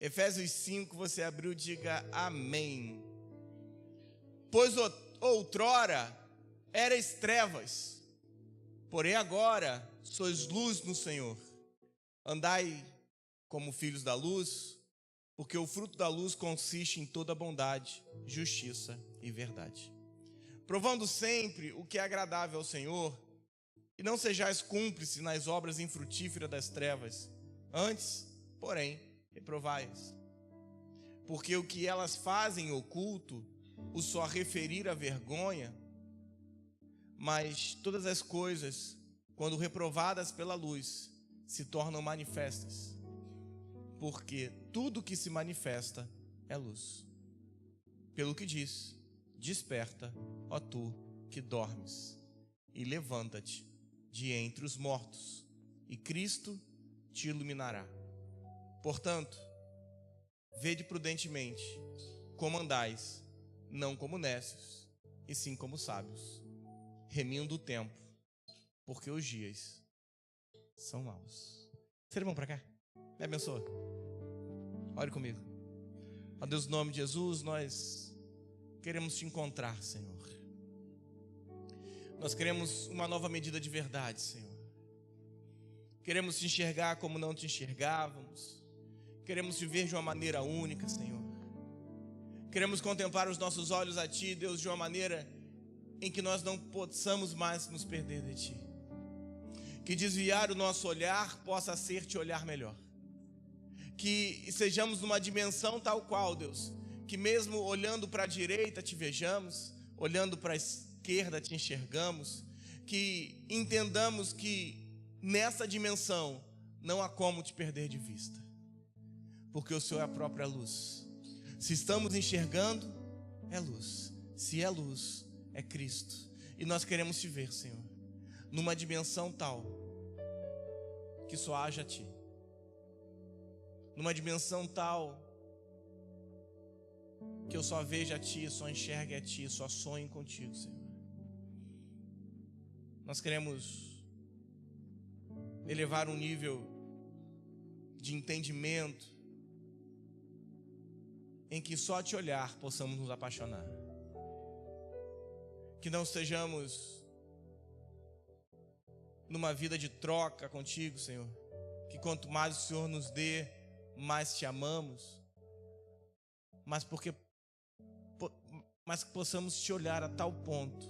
Efésios 5, você abriu, diga amém. Pois outrora erais trevas, porém agora sois luz no Senhor. Andai como filhos da luz, porque o fruto da luz consiste em toda bondade, justiça e verdade. Provando sempre o que é agradável ao Senhor, e não sejais cúmplices nas obras infrutíferas das trevas, antes, porém, reprovai-as. Porque o que elas fazem em oculto, o só referir a vergonha, mas todas as coisas, quando reprovadas pela luz, se tornam manifestas, porque tudo que se manifesta é luz. Pelo que diz: desperta, ó tu que dormes, e levanta-te de entre os mortos, e Cristo te iluminará. Portanto, vede prudentemente como andais, não como necios, e sim como sábios, remindo o tempo, porque os dias são maus. Vocês vão para cá? Me abençoa. Ore comigo. Ó Deus, no nome de Jesus, nós queremos te encontrar, Senhor. Nós queremos uma nova medida de verdade, Senhor. Queremos te enxergar como não te enxergávamos. Queremos te ver de uma maneira única, Senhor. Queremos contemplar os nossos olhos a Ti, Deus, de uma maneira em que nós não possamos mais nos perder de Ti. Que desviar o nosso olhar possa ser Te olhar melhor. Que sejamos numa dimensão tal qual, Deus, que mesmo olhando para a direita Te vejamos, olhando para a esquerda Te enxergamos, que entendamos que nessa dimensão não há como Te perder de vista, porque o Senhor é a própria luz. Se estamos enxergando, é luz. Se é luz, é Cristo. E nós queremos Te ver, Senhor, numa dimensão tal que só haja Ti, numa dimensão tal que eu só veja a Ti, só enxergue a Ti, só sonhe contigo, Senhor. Nós queremos elevar um nível de entendimento em que só Te olhar possamos nos apaixonar. Que não estejamos numa vida de troca contigo, Senhor. Que quanto mais o Senhor nos dê, mais Te amamos. Mas que possamos Te olhar a tal ponto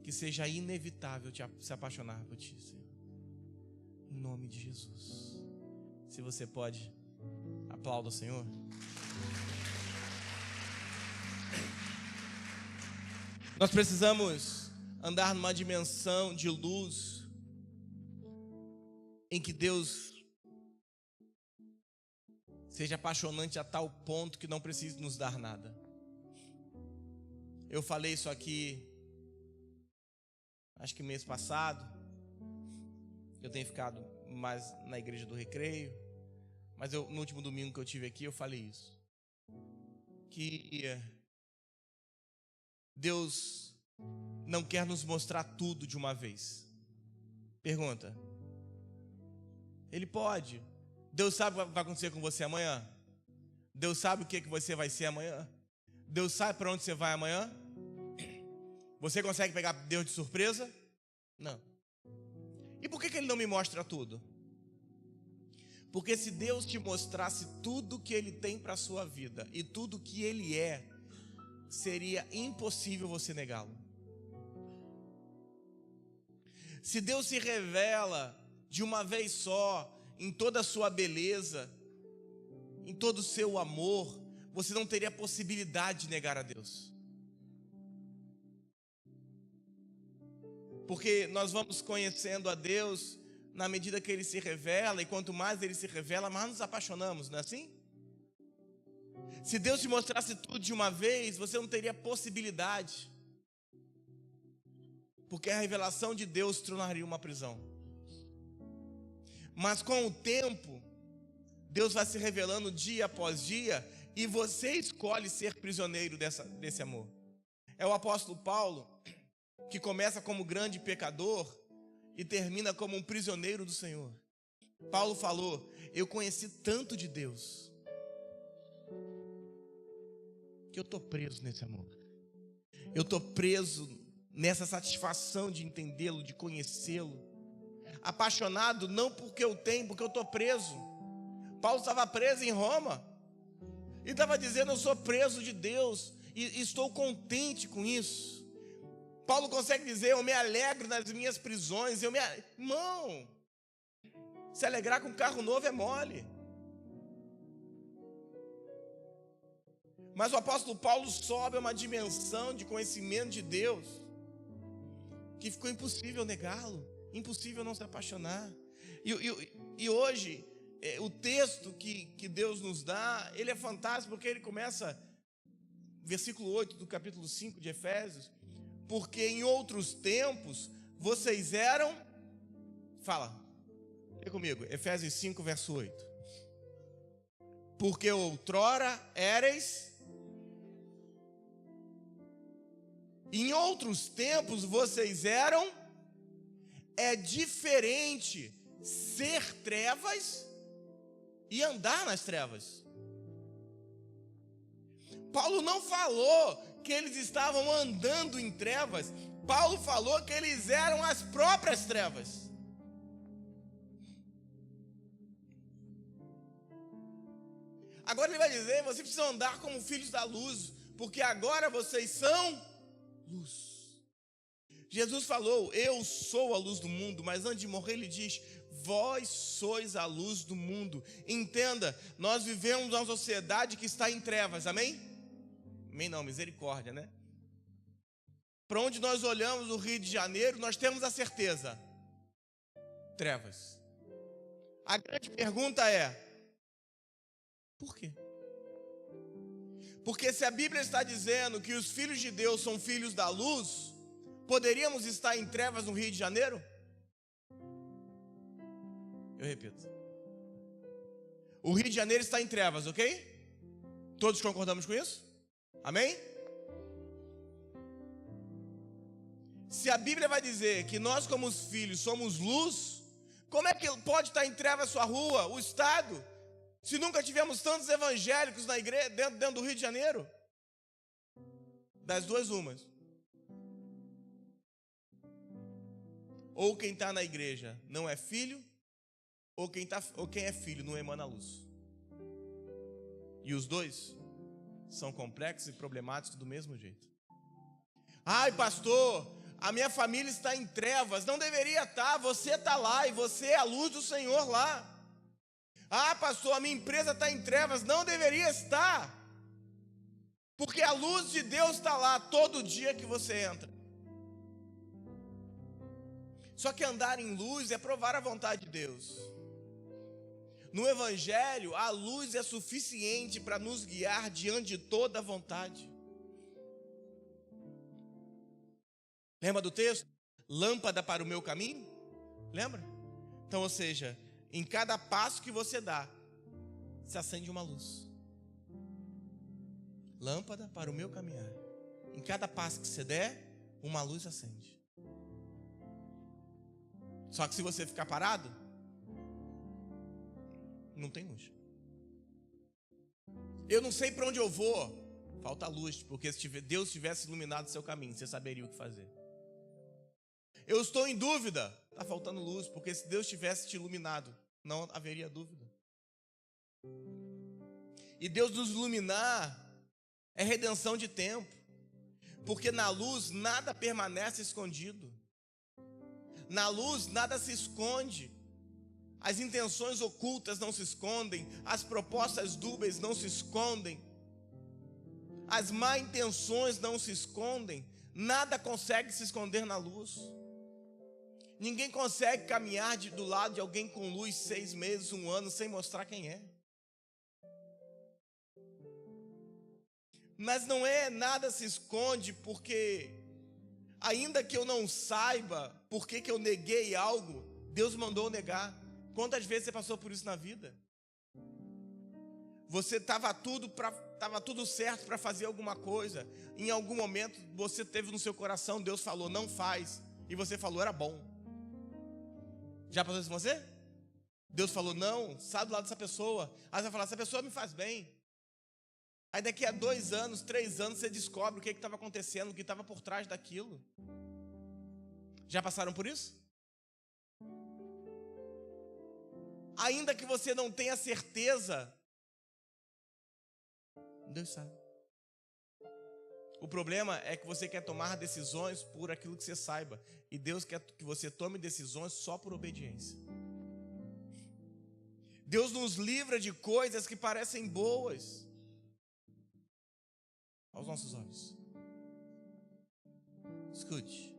que seja inevitável se apaixonar por Ti, Senhor. Em nome de Jesus. Se você pode, aplauda o Senhor. Nós precisamos andar numa dimensão de luz em que Deus seja apaixonante a tal ponto que não precise nos dar nada. Eu falei isso aqui, acho que mês passado. Eu tenho ficado mais na igreja do Recreio, mas no último domingo que eu tive aqui, eu falei isso. Que Deus não quer nos mostrar tudo de uma vez. Pergunta. Ele pode. Deus sabe o que vai acontecer com você amanhã? Deus sabe o que você vai ser amanhã? Deus sabe para onde você vai amanhã? Você consegue pegar Deus de surpresa? Não. E por que Ele não me mostra tudo? Porque se Deus te mostrasse tudo que Ele tem para a sua vida e tudo que Ele é, seria impossível você negá-lo. Se Deus se revela de uma vez só, em toda a sua beleza, em todo o seu amor, você não teria possibilidade de negar a Deus. Porque nós vamos conhecendo a Deus na medida que Ele se revela, e quanto mais Ele se revela, mais nos apaixonamos, não é assim? Se Deus te mostrasse tudo de uma vez, você não teria possibilidade, porque a revelação de Deus se tornaria uma prisão. Mas com o tempo, Deus vai se revelando dia após dia, e você escolhe ser prisioneiro desse amor. É o apóstolo Paulo que começa como grande pecador e termina como um prisioneiro do Senhor. Paulo falou: eu conheci tanto de Deus que eu estou preso nesse amor. Eu estou preso nessa satisfação de entendê-lo, de conhecê-lo. Apaixonado não porque eu tenho, porque eu estou preso. Paulo estava preso em Roma e estava dizendo: eu sou preso de Deus e estou contente com isso. Paulo consegue dizer: eu me alegro nas minhas prisões. Irmão, se alegrar com um carro novo é mole. Mas o apóstolo Paulo sobe a uma dimensão de conhecimento de Deus que ficou impossível negá-lo, impossível não se apaixonar. E hoje, o texto que Deus nos dá, ele é fantástico, porque ele começa, versículo 8 do capítulo 5 de Efésios: porque em outros tempos vocês eram... Fala, lê comigo, Efésios 5, verso 8. Porque outrora éreis... Em outros tempos vocês eram... É diferente ser trevas e andar nas trevas. Paulo não falou que eles estavam andando em trevas. Paulo falou que eles eram as próprias trevas. Agora ele vai dizer: vocês precisam andar como filhos da luz, porque agora vocês são luz. Jesus falou: eu sou a luz do mundo, mas antes de morrer ele diz: vós sois a luz do mundo. Entenda, nós vivemos numa sociedade que está em trevas, amém? Amém não, misericórdia, né? Para onde nós olhamos no Rio de Janeiro, nós temos a certeza: trevas. A grande pergunta é: por quê? Porque se a Bíblia está dizendo que os filhos de Deus são filhos da luz, poderíamos estar em trevas no Rio de Janeiro? Eu repito: o Rio de Janeiro está em trevas, ok? Todos concordamos com isso? Amém? Se a Bíblia vai dizer que nós, como os filhos, somos luz, como é que pode estar em trevas a sua rua, o estado, se nunca tivemos tantos evangélicos na igreja, dentro do Rio de Janeiro? Das duas, umas. Ou quem está na igreja não é filho, ou quem é filho não emana a luz. E os dois são complexos e problemáticos do mesmo jeito. Ai, pastor, a minha família está em trevas. Não deveria estar, você está lá e você é a luz do Senhor lá. Ah, pastor, a minha empresa está em trevas. Não deveria estar, porque a luz de Deus está lá todo dia que você entra. Só que andar em luz é provar a vontade de Deus. No Evangelho, a luz é suficiente para nos guiar diante de toda a vontade. Lembra do texto? Lâmpada para o meu caminho? Lembra? Então, ou seja, em cada passo que você dá, se acende uma luz. Lâmpada para o meu caminhar. Em cada passo que você der, uma luz acende. Só que se você ficar parado, não tem luz. Eu não sei para onde eu vou, falta luz, porque se Deus tivesse iluminado seu caminho, você saberia o que fazer. Eu estou em dúvida, está faltando luz, porque se Deus tivesse te iluminado, não haveria dúvida. E Deus nos iluminar é redenção de tempo, porque na luz nada permanece escondido. Na luz nada se esconde. As intenções ocultas não se escondem. As propostas dúbias não se escondem. As má intenções não se escondem. Nada consegue se esconder na luz. Ninguém consegue caminhar do lado de alguém com luz 6 meses, 1 ano, sem mostrar quem é. Mas não é nada se esconde, porque ainda que eu não saiba por que eu neguei algo, Deus mandou negar. Quantas vezes você passou por isso na vida? Você estava tudo certo para fazer alguma coisa. Em algum momento você teve no seu coração, Deus falou, não faz. E você falou, era bom. Já passou isso com você? Deus falou, não, sai do lado dessa pessoa. Aí você vai falar, essa pessoa me faz bem. Aí daqui a 2 anos, 3 anos, você descobre o que estava acontecendo, o que estava por trás daquilo. Já passaram por isso? Ainda que você não tenha certeza, Deus sabe. O problema é que você quer tomar decisões por aquilo que você saiba. E Deus quer que você tome decisões só por obediência. Deus nos livra de coisas que parecem boas aos nossos olhos. Escute.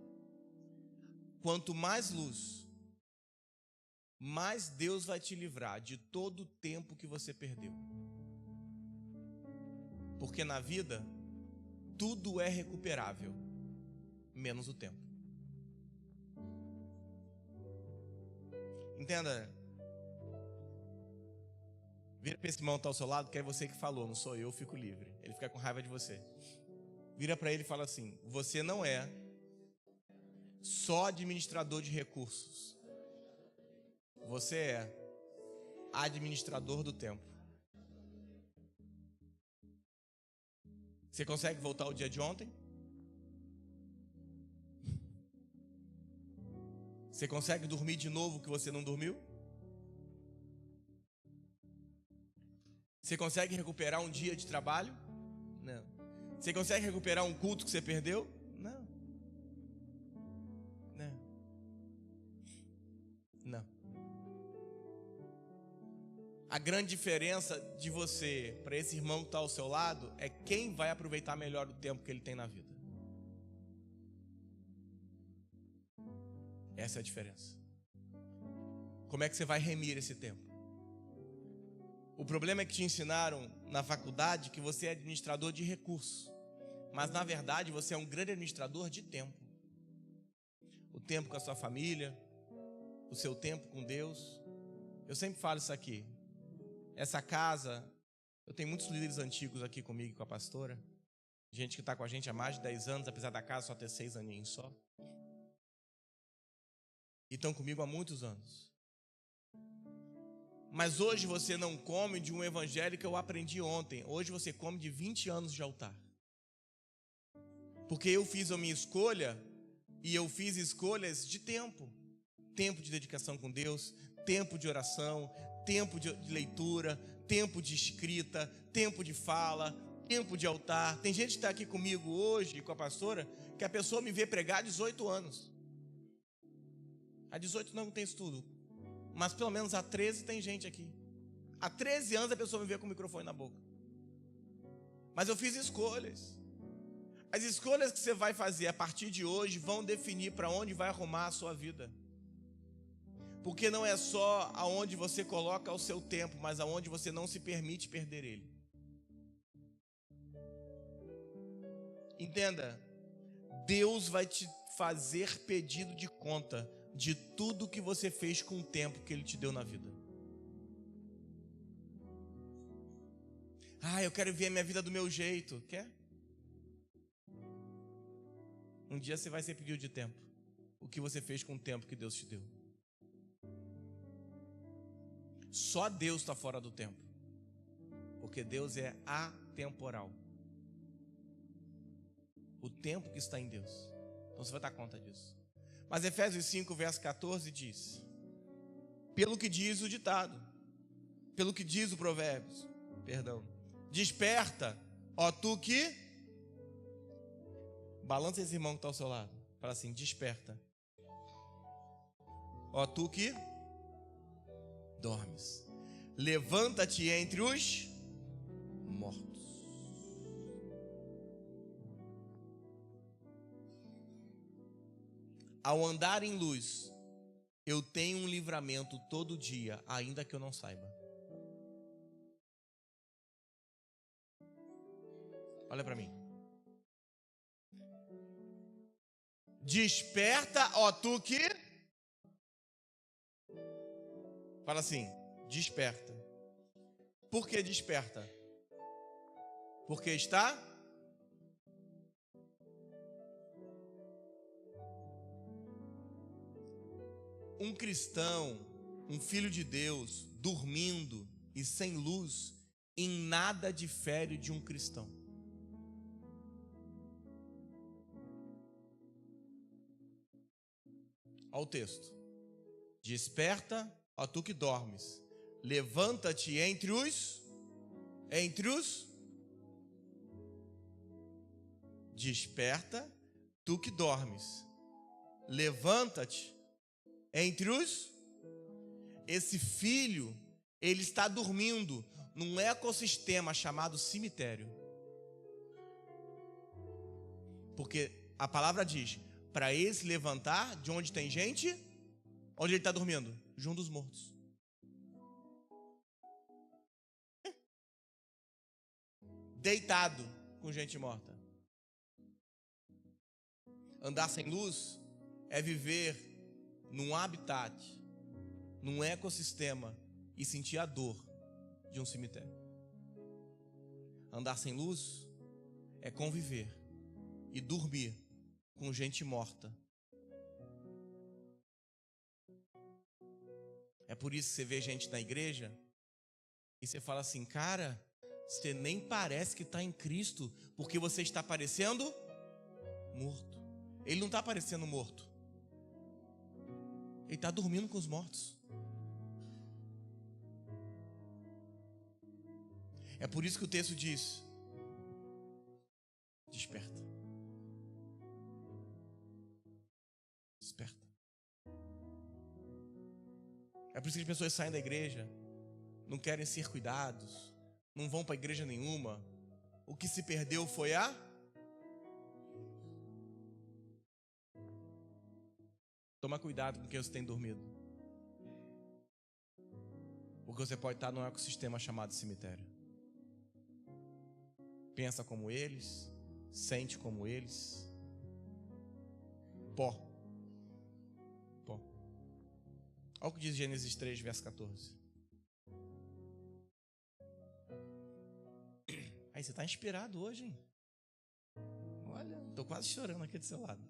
Quanto mais luz, mais Deus vai te livrar de todo o tempo que você perdeu. Porque na vida, tudo é recuperável, menos o tempo. Entenda. Vira para esse irmão que está ao seu lado, que é você que falou, não sou eu fico livre. Ele fica com raiva de você. Vira para ele e fala assim, você não é só administrador de recursos. Você é administrador do tempo. Você consegue voltar ao dia de ontem? Você consegue dormir de novo o que você não dormiu? Você consegue recuperar um dia de trabalho? Não. Você consegue recuperar um culto que você perdeu? Não. Não. Não. A grande diferença de você para esse irmão que está ao seu lado é quem vai aproveitar melhor o tempo que ele tem na vida. Essa é a diferença. Como é que você vai remir esse tempo? O problema é que te ensinaram na faculdade que você é administrador de recursos. Mas na verdade você é um grande administrador de tempo. O tempo com a sua família, o seu tempo com Deus. Eu sempre falo isso aqui. Essa casa, eu tenho muitos líderes antigos aqui comigo, com a pastora. Gente que está com a gente há mais de 10 anos, apesar da casa só ter 6 aninhos só. E estão comigo há muitos anos. Mas hoje você não come de um evangelho que eu aprendi ontem. Hoje você come de 20 anos de altar. Porque eu fiz a minha escolha e eu fiz escolhas de tempo. Tempo de dedicação com Deus, tempo de oração, tempo de leitura, tempo de escrita, tempo de fala, tempo de altar. Tem gente que está aqui comigo hoje, com a pastora, que a pessoa me vê pregar há 18 anos. Há 18 não tem estudo, mas pelo menos há 13 tem gente aqui. Há 13 anos a pessoa me vê com o microfone na boca. Mas eu fiz escolhas. As escolhas que você vai fazer a partir de hoje vão definir para onde vai arrumar a sua vida. Porque não é só aonde você coloca o seu tempo, mas aonde você não se permite perder ele. Entenda, Deus vai te fazer pedido de conta de tudo que você fez com o tempo que Ele te deu na vida. Eu quero ver a minha vida do meu jeito. Quer? Um dia você vai ser pedido de tempo. O que você fez com o tempo que Deus te deu. Só Deus está fora do tempo. Porque Deus é atemporal. O tempo que está em Deus. Então você vai dar conta disso. Mas Efésios 5, verso 14 diz: pelo que diz o ditado, pelo que diz o Provérbios, desperta, ó tu que... Balança esse irmão que está ao seu lado. Fala assim, desperta, ó tu que dormes. Levanta-te entre os mortos. Ao andar em luz, eu tenho um livramento todo dia, ainda que eu não saiba. Olha para mim. Desperta, ó tu que... Fala assim, desperta. Por que desperta? Porque está... Um cristão um filho de Deus, dormindo e sem luz, em nada difere de um cristão. Olha o texto. Desperta, ó tu que dormes, levanta-te entre os. Desperta, tu que dormes, levanta-te entre os. Esse filho, ele está dormindo num ecossistema chamado cemitério. Porque a palavra diz, para ele se levantar de onde tem gente, onde ele está dormindo? Junto dos mortos. Deitado com gente morta. Andar sem luz é viver num habitat, num ecossistema e sentir a dor de um cemitério. Andar sem luz é conviver e dormir com gente morta. É por isso que você vê gente na igreja e você fala assim, cara, você nem parece que está em Cristo, porque você está parecendo morto. Ele não está parecendo morto. Ele está dormindo com os mortos. É por isso que o texto diz, desperta. Desperta. É por isso que as pessoas saem da igreja, não querem ser cuidados, não vão para igreja nenhuma. O que se perdeu foi a... Toma cuidado com o que você tem dormido. Porque você pode estar num ecossistema chamado cemitério. Pensa como eles, sente como eles. Pó. Pó. Olha o que diz Gênesis 3, verso 14. Aí, você está inspirado hoje, hein? Olha, estou quase chorando aqui do seu lado.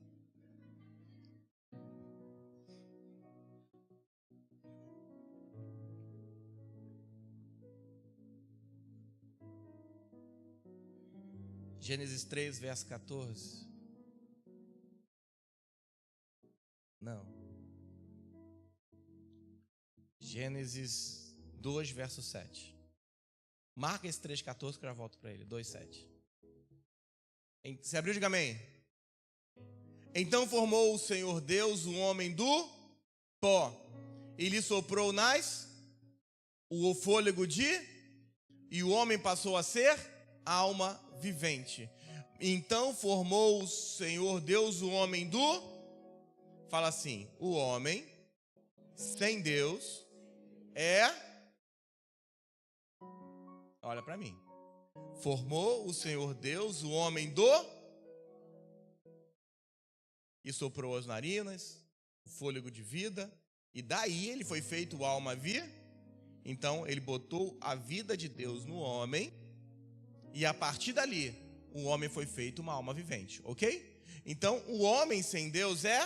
Gênesis 3, verso 14. Não. Gênesis 2, verso 7. Marca esse 3,14 que eu já volto para ele. 2,7. Você abriu, diga amém. Então formou o Senhor Deus o homem do pó e lhe soprou o fôlego e o homem passou a ser alma vivente. Então formou o Senhor Deus o homem fala assim, o homem sem Deus é... Olha para mim. Formou o Senhor Deus o homem e soprou as narinas, o fôlego de vida, e daí ele foi feito alma Então ele botou a vida de Deus no homem, e a partir dali o homem foi feito uma alma vivente, ok? Então o homem sem Deus é...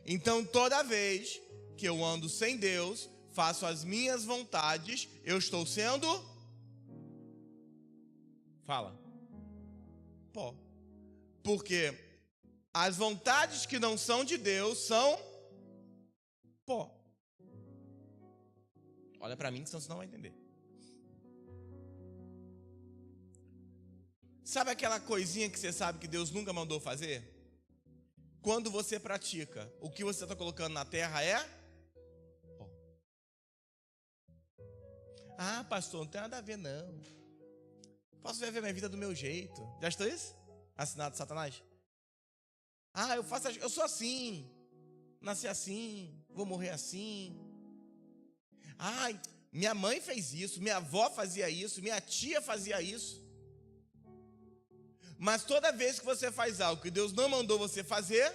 Então toda vez que eu ando sem Deus, faço as minhas vontades, eu estou sendo... Fala. Pó. Porque as vontades que não são de Deus são pó. Olha para mim que senão você não vai entender. Sabe aquela coisinha que você sabe que Deus nunca mandou fazer? Quando você pratica, o que você está colocando na terra é pó. Ah, pastor, não tem nada a ver não. Posso viver minha vida do meu jeito. Já estou isso? Assinado de Satanás? Ah, eu sou assim. Nasci assim, vou morrer assim. Ai, minha mãe fez isso, minha avó fazia isso, minha tia fazia isso. Mas toda vez que você faz algo que Deus não mandou você fazer,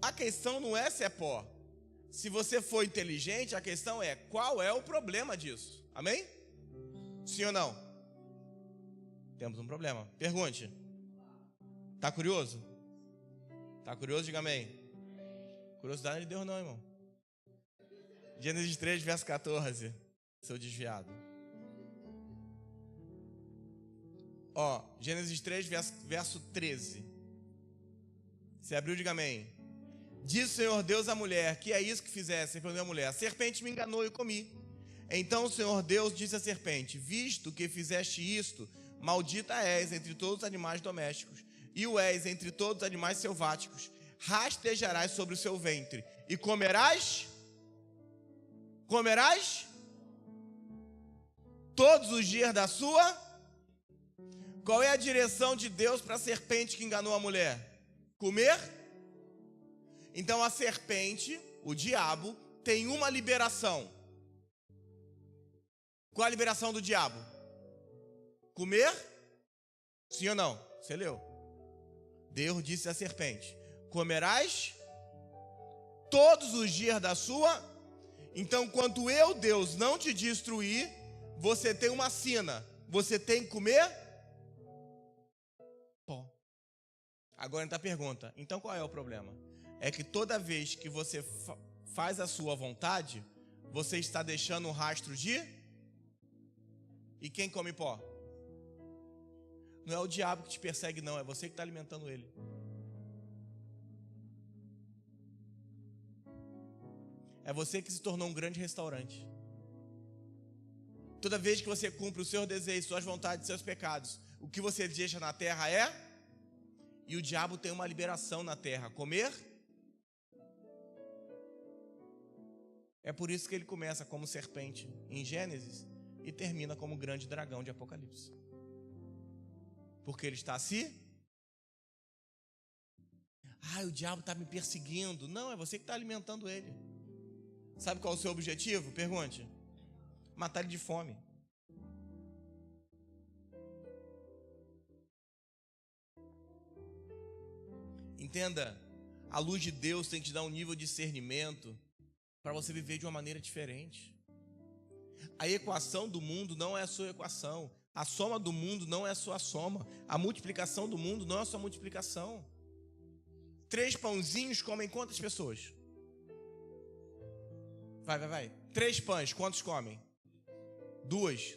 a questão não é se é pó. Se você for inteligente, a questão é qual é o problema disso. Amém? Sim ou não? Temos um problema. Pergunte. Tá curioso? Tá curioso? Diga amém. Curiosidade de Deus não, irmão. Gênesis 3, verso 14. Seu desviado. Ó, Gênesis 3, verso 13. Você abriu, diga amém. Diz o Senhor Deus à mulher, que é isso que fizesse? Respondeu a mulher, a serpente me enganou e eu comi. Então o Senhor Deus disse à serpente, visto que fizeste isto, maldita és entre todos os animais domésticos, e o és entre todos os animais selváticos. Rastejarás sobre o seu ventre, e comerás todos os dias da sua. Qual é a direção de Deus para a serpente que enganou a mulher? Comer? Então a serpente, o diabo, tem uma liberação. Qual a liberação do diabo? Comer? Sim ou não? Você leu. Deus disse à serpente, comerás todos os dias da sua. Então, quando eu, Deus, não te destruir, você tem uma sina. Você tem que comer pó. Agora entra a pergunta. Então, qual é o problema? É que toda vez que você faz a sua vontade, você está deixando um rastro de... E quem come pó? Não é o diabo que te persegue, não. É você que está alimentando ele. É você que se tornou um grande restaurante. Toda vez que você cumpre os seus desejos, suas vontades, seus pecados, o que você deixa na terra é... E o diabo tem uma liberação na terra. Comer? É por isso que ele começa como serpente em Gênesis e termina como grande dragão de Apocalipse. Porque ele está assim. O diabo está me perseguindo. Não, é você que está alimentando ele. Sabe qual é o seu objetivo? Pergunte. Matar ele de fome. Entenda, a luz de Deus tem que te dar um nível de discernimento para você viver de uma maneira diferente. A equação do mundo não é a sua equação. A soma do mundo não é a sua soma. A multiplicação do mundo não é a sua multiplicação. 3 pãozinhos comem quantas pessoas? Vai. 3 pães, quantos comem? 2.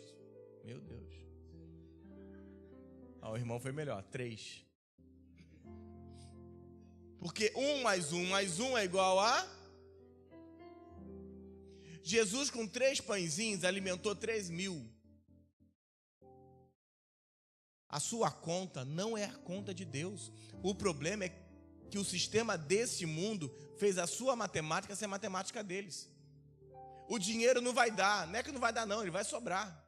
Meu Deus. O irmão foi melhor, 3. Porque 1 mais 1 mais 1 é igual a... Jesus com 3 pãezinhos alimentou 3.000. A sua conta não é a conta de Deus. O problema é que o sistema desse mundo fez a sua matemática ser a matemática deles. O dinheiro não vai dar. Não é que não vai dar não, ele vai sobrar.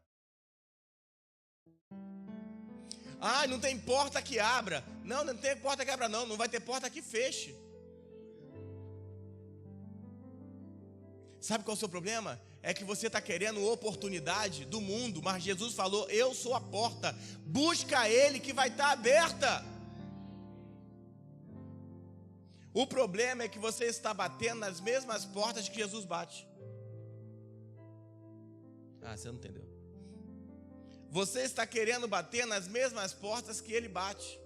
Não tem porta que abra. Não tem porta que abra não. Não vai ter porta que feche. Sabe qual é o seu problema? É que você está querendo oportunidade do mundo, mas Jesus falou, eu sou a porta, busca Ele que vai estar aberta. O problema é que você está batendo nas mesmas portas que Jesus bate. Você não entendeu. Você está querendo bater nas mesmas portas que Ele bate.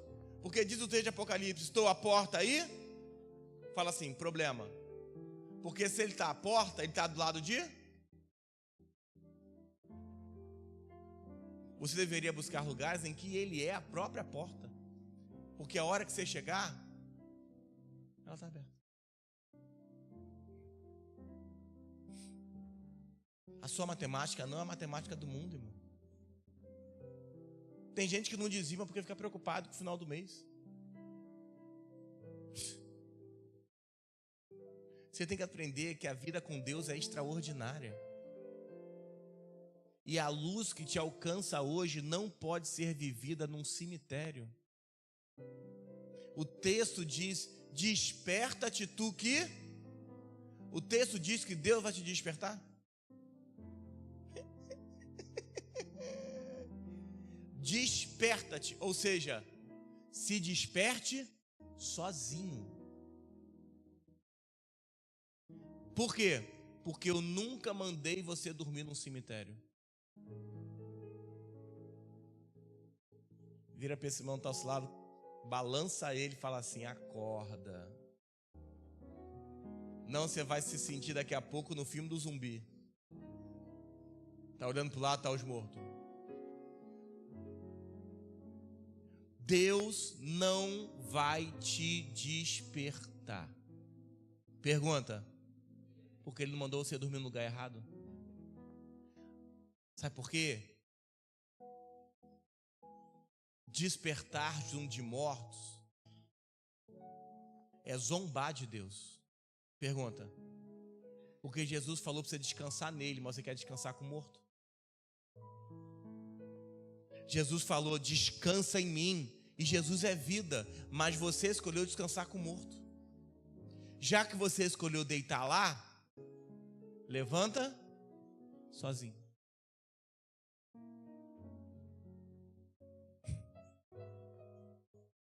Porque diz o texto de Apocalipse, estou à porta aí. Fala assim, problema. Porque se ele está à porta, ele está do lado de... Você deveria buscar lugares em que ele é a própria porta. Porque a hora que você chegar, ela está aberta. A sua matemática não é a matemática do mundo, irmão. Tem gente que não dizima porque fica preocupado com o final do mês. Você tem que aprender que a vida com Deus é extraordinária. E a luz que te alcança hoje não pode ser vivida num cemitério. O texto diz, desperta-te tu que... O texto diz que Deus vai te despertar. Desperta-te, ou seja, se desperte sozinho. Por quê? Porque eu nunca mandei você dormir num cemitério. Vira para esse irmão que está ao seu lado, balança ele e fala assim, acorda. Não, você vai se sentir daqui a pouco no filme do zumbi. Tá olhando pro lado, tá os mortos. Deus não vai te despertar. Pergunta: por que Ele não mandou você dormir no lugar errado? Sabe por quê? Despertar junto de mortos é zombar de Deus. Pergunta: porque Jesus falou para você descansar nele, mas você quer descansar com o morto? Jesus falou: descansa em mim, e Jesus é vida, mas você escolheu descansar com o morto. Já que você escolheu deitar lá, levanta sozinho.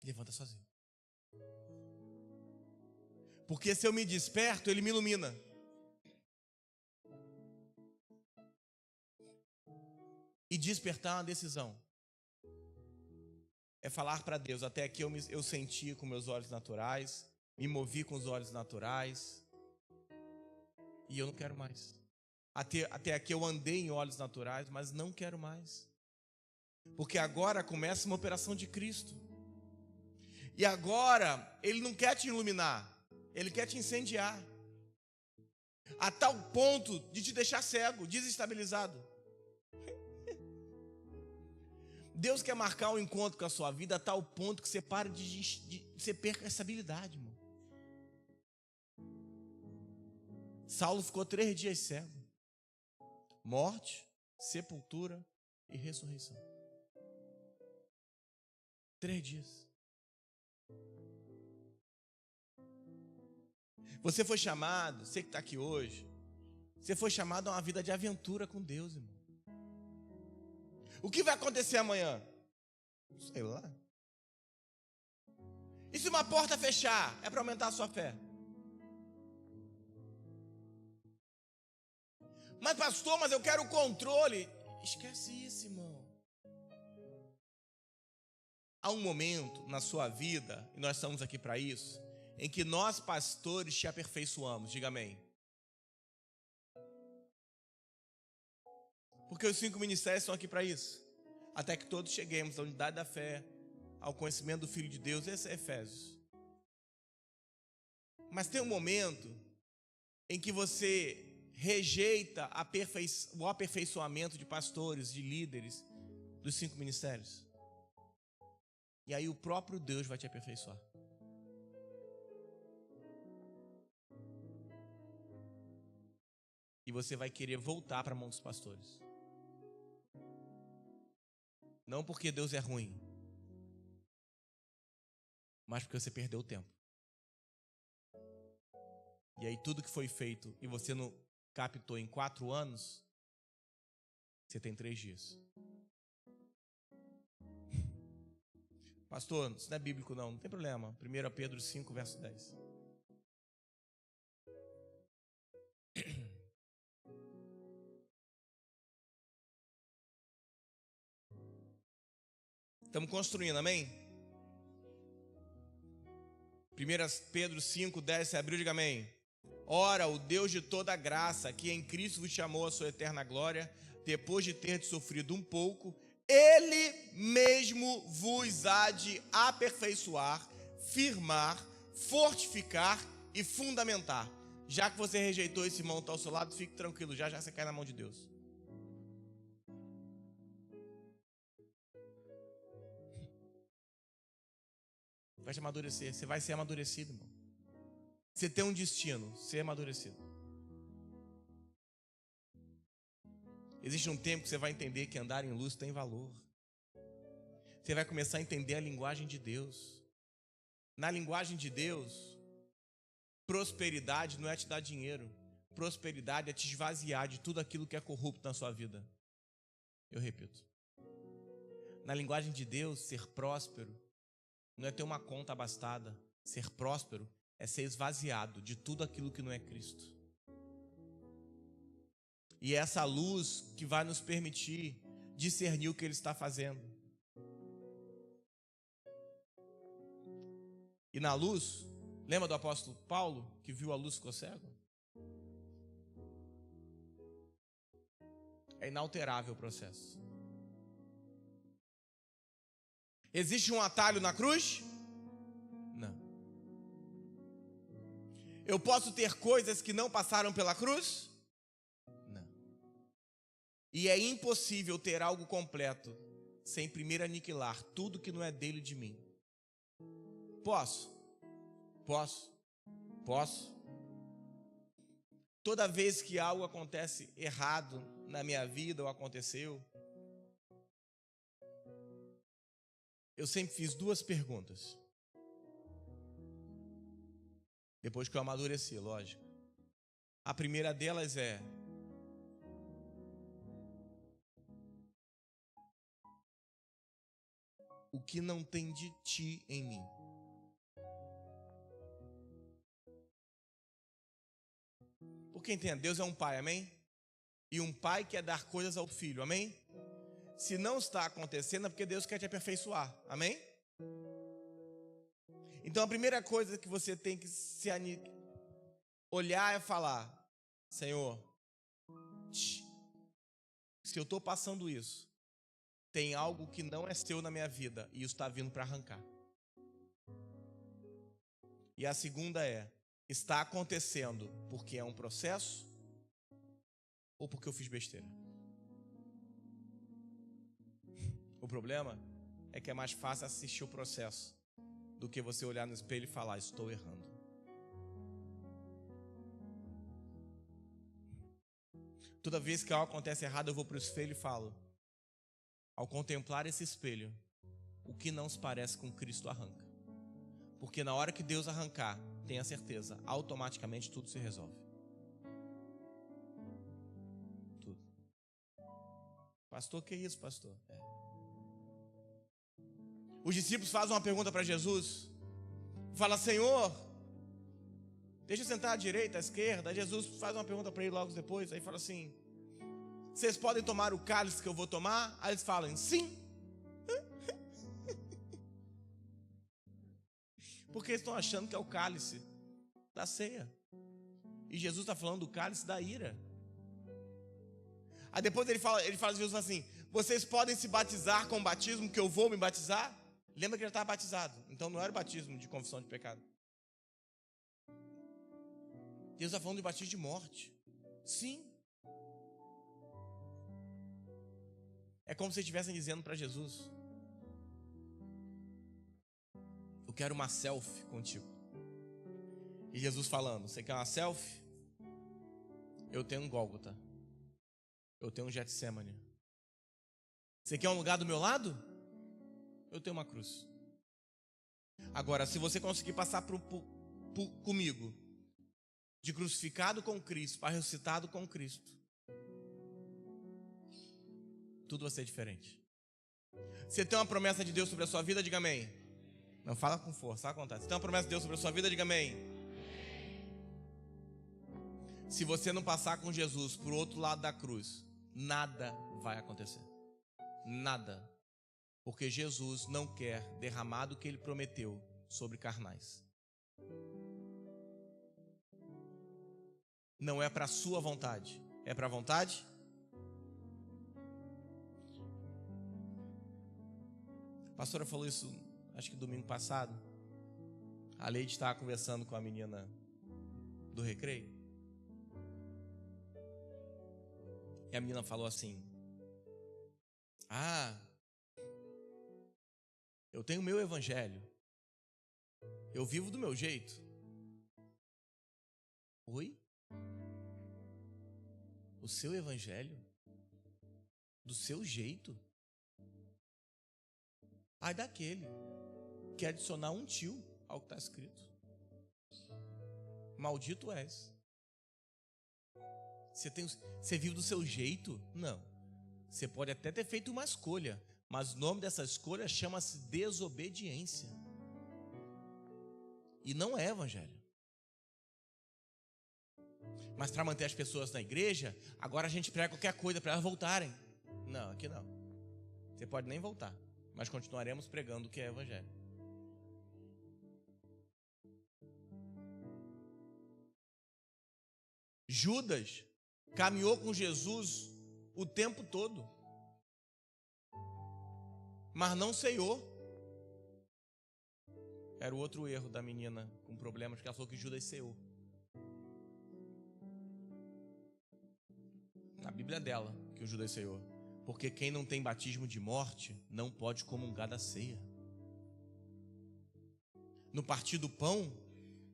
Levanta sozinho. Porque se eu me desperto, Ele me ilumina. E despertar é uma decisão. É falar para Deus: até aqui eu senti com meus olhos naturais, me movi com os olhos naturais, e eu não quero mais. Até aqui eu andei em olhos naturais, mas não quero mais. Porque agora começa uma operação de Cristo. E agora Ele não quer te iluminar, Ele quer te incendiar. A tal ponto de te deixar cego, desestabilizado. Deus quer marcar um encontro com a sua vida a tal ponto que você pare você perca essa habilidade, irmão. Saulo ficou 3 dias cego. Morte, sepultura e ressurreição. 3 dias. Você foi chamado, você que está aqui hoje, você foi chamado a uma vida de aventura com Deus, irmão. O que vai acontecer amanhã? Sei lá. E se uma porta fechar? É para aumentar a sua fé. Mas pastor, mas eu quero o controle. Esquece isso, irmão. Há um momento na sua vida, e nós estamos aqui para isso, em que nós pastores te aperfeiçoamos. Diga amém. Porque os 5 ministérios estão aqui para isso. Até que todos cheguemos à unidade da fé, ao conhecimento do Filho de Deus. Esse é Efésios. Mas tem um momento em que você rejeita o aperfeiçoamento de pastores, de líderes dos 5 ministérios. E aí o próprio Deus vai te aperfeiçoar. E você vai querer voltar para a mão dos pastores. Não porque Deus é ruim, mas porque você perdeu o tempo. E aí tudo que foi feito e você não captou em 4 anos, você tem 3 dias. Pastor, isso não é bíblico não tem problema. 1 Pedro 5, verso 10. Estamos construindo, amém? 1 Pedro 5, 10, você abriu, diga amém. Ora, o Deus de toda graça, que em Cristo vos chamou à sua eterna glória, depois de ter sofrido um pouco, Ele mesmo vos há de aperfeiçoar, firmar, fortificar e fundamentar. Já que você rejeitou esse irmão que está ao seu lado, fique tranquilo, já você cai na mão de Deus. Vai te amadurecer, você vai ser amadurecido, irmão. Você tem um destino, ser amadurecido. Existe um tempo que você vai entender que andar em luz tem valor. Você vai começar a entender a linguagem de Deus. Na linguagem de Deus, prosperidade não é te dar dinheiro. Prosperidade é te esvaziar de tudo aquilo que é corrupto na sua vida. Eu repito. Na linguagem de Deus, ser próspero não é ter uma conta abastada. Ser próspero é ser esvaziado de tudo aquilo que não é Cristo. E é essa luz que vai nos permitir discernir o que Ele está fazendo. E na luz, Lembra do apóstolo Paulo, que viu a luz e ficou cego? É inalterável o processo. Existe um atalho na cruz? Não. Eu posso ter coisas que não passaram pela cruz? Não. E é impossível ter algo completo sem primeiro aniquilar tudo que não é dele e de mim. Posso. Toda vez que algo acontece errado na minha vida ou aconteceu, eu sempre fiz duas perguntas. Depois que eu amadureci, lógico. A primeira delas é: o que não tem de ti em mim? Porque entenda, Deus é um pai, amém? E um pai quer dar coisas ao filho, amém? Se não está acontecendo é porque Deus quer te aperfeiçoar, amém? Então a primeira coisa que você tem que olhar é falar: Senhor, se eu estou passando isso, tem algo que não é seu na minha vida e isso está vindo para arrancar. E a segunda é: está acontecendo porque é um processo ou porque eu fiz besteira? O problema é que é mais fácil assistir o processo do que você olhar no espelho e falar: estou errando. Toda vez que algo acontece errado, eu vou para o espelho e falo: ao contemplar esse espelho, o que não se parece com Cristo arranca. Porque na hora que Deus arrancar, tenha certeza, automaticamente tudo se resolve. Tudo. Pastor, que isso, pastor? Os discípulos fazem uma pergunta para Jesus. Fala: Senhor, deixa eu sentar à direita, à esquerda. Aí Jesus faz uma pergunta para ele logo depois. Aí fala assim: vocês podem tomar o cálice que eu vou tomar? Aí eles falam: sim. Porque eles estão achando que é o cálice da ceia. E Jesus está falando do cálice da ira. Aí depois ele fala, Jesus fala assim: vocês podem se batizar com o batismo que eu vou me batizar? Lembra que ele estava batizado, então não era o batismo de confissão de pecado. Deus está falando de batismo de morte. Sim. É como se estivessem dizendo para Jesus: eu quero uma selfie contigo. E Jesus falando: você quer uma selfie? Eu tenho um Gólgota. Eu tenho um Getsemane. Você quer um lugar do meu lado? Eu tenho uma cruz. Agora, se você conseguir passar comigo, de crucificado com Cristo para ressuscitado com Cristo, tudo vai ser diferente. Você tem uma promessa de Deus sobre a sua vida? Diga amém. Não, fala com força, fala com vontade. Você tem uma promessa de Deus sobre a sua vida? Diga amém. Se você não passar com Jesus para o outro lado da cruz, nada vai acontecer. Nada. Porque Jesus não quer derramar do que Ele prometeu sobre carnais. Não é para a sua vontade, é para a vontade. A pastora falou isso, acho que domingo passado. A Leide estava conversando com a menina do recreio. E a menina falou assim: eu tenho o meu evangelho. Eu vivo do meu jeito. Oi? O seu evangelho? Do seu jeito? Ai daquele que adicionar um tio ao que está escrito. Maldito és. Você vive do seu jeito? Não. Você pode até ter feito uma escolha, mas o nome dessa escolha chama-se desobediência. E não é evangelho. Mas para manter as pessoas na igreja, agora a gente prega qualquer coisa para elas voltarem. Não, aqui não. Você pode nem voltar, mas continuaremos pregando o que é evangelho. Judas caminhou com Jesus o tempo todo, mas não ceiou. Era o outro erro da menina com problemas, que ela falou que Judas ceou. Na Bíblia dela, que o Judas ceou. Porque quem não tem batismo de morte não pode comungar da ceia. No partir do pão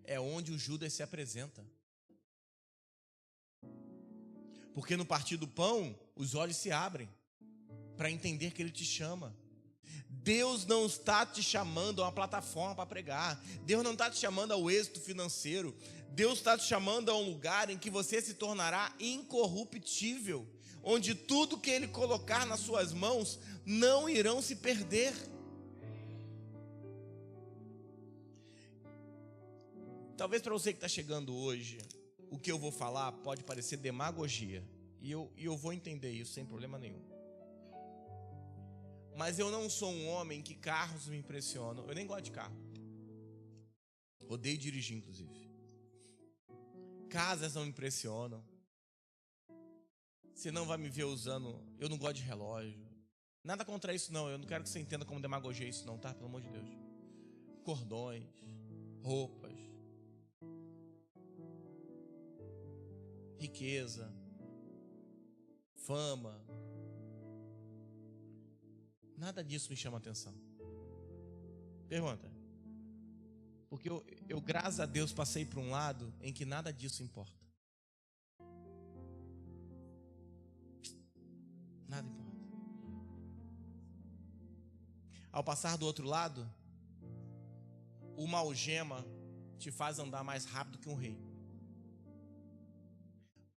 é onde o Judas se apresenta. Porque no partir do pão, os olhos se abrem para entender que Ele te chama. Deus não está te chamando a uma plataforma para pregar. Deus não está te chamando ao êxito financeiro. Deus está te chamando a um lugar em que você se tornará incorruptível, onde tudo que Ele colocar nas suas mãos não irão se perder. Talvez para você que está chegando hoje, o que eu vou falar pode parecer demagogia, e eu vou entender isso sem problema nenhum. Mas eu não sou um homem que carros me impressionam. Eu nem gosto de carro. Odeio dirigir, inclusive. Casas não me impressionam. Você não vai me ver usando. Eu não gosto de relógio. Nada contra isso, não. Eu não quero que você entenda como demagogia isso, não, tá? Pelo amor de Deus. Cordões, roupas, riqueza, fama. Nada disso me chama atenção. Pergunta. Porque eu graças a Deus, passei por um lado em que nada disso importa. Nada importa. Ao passar do outro lado, uma algema te faz andar mais rápido que um rei.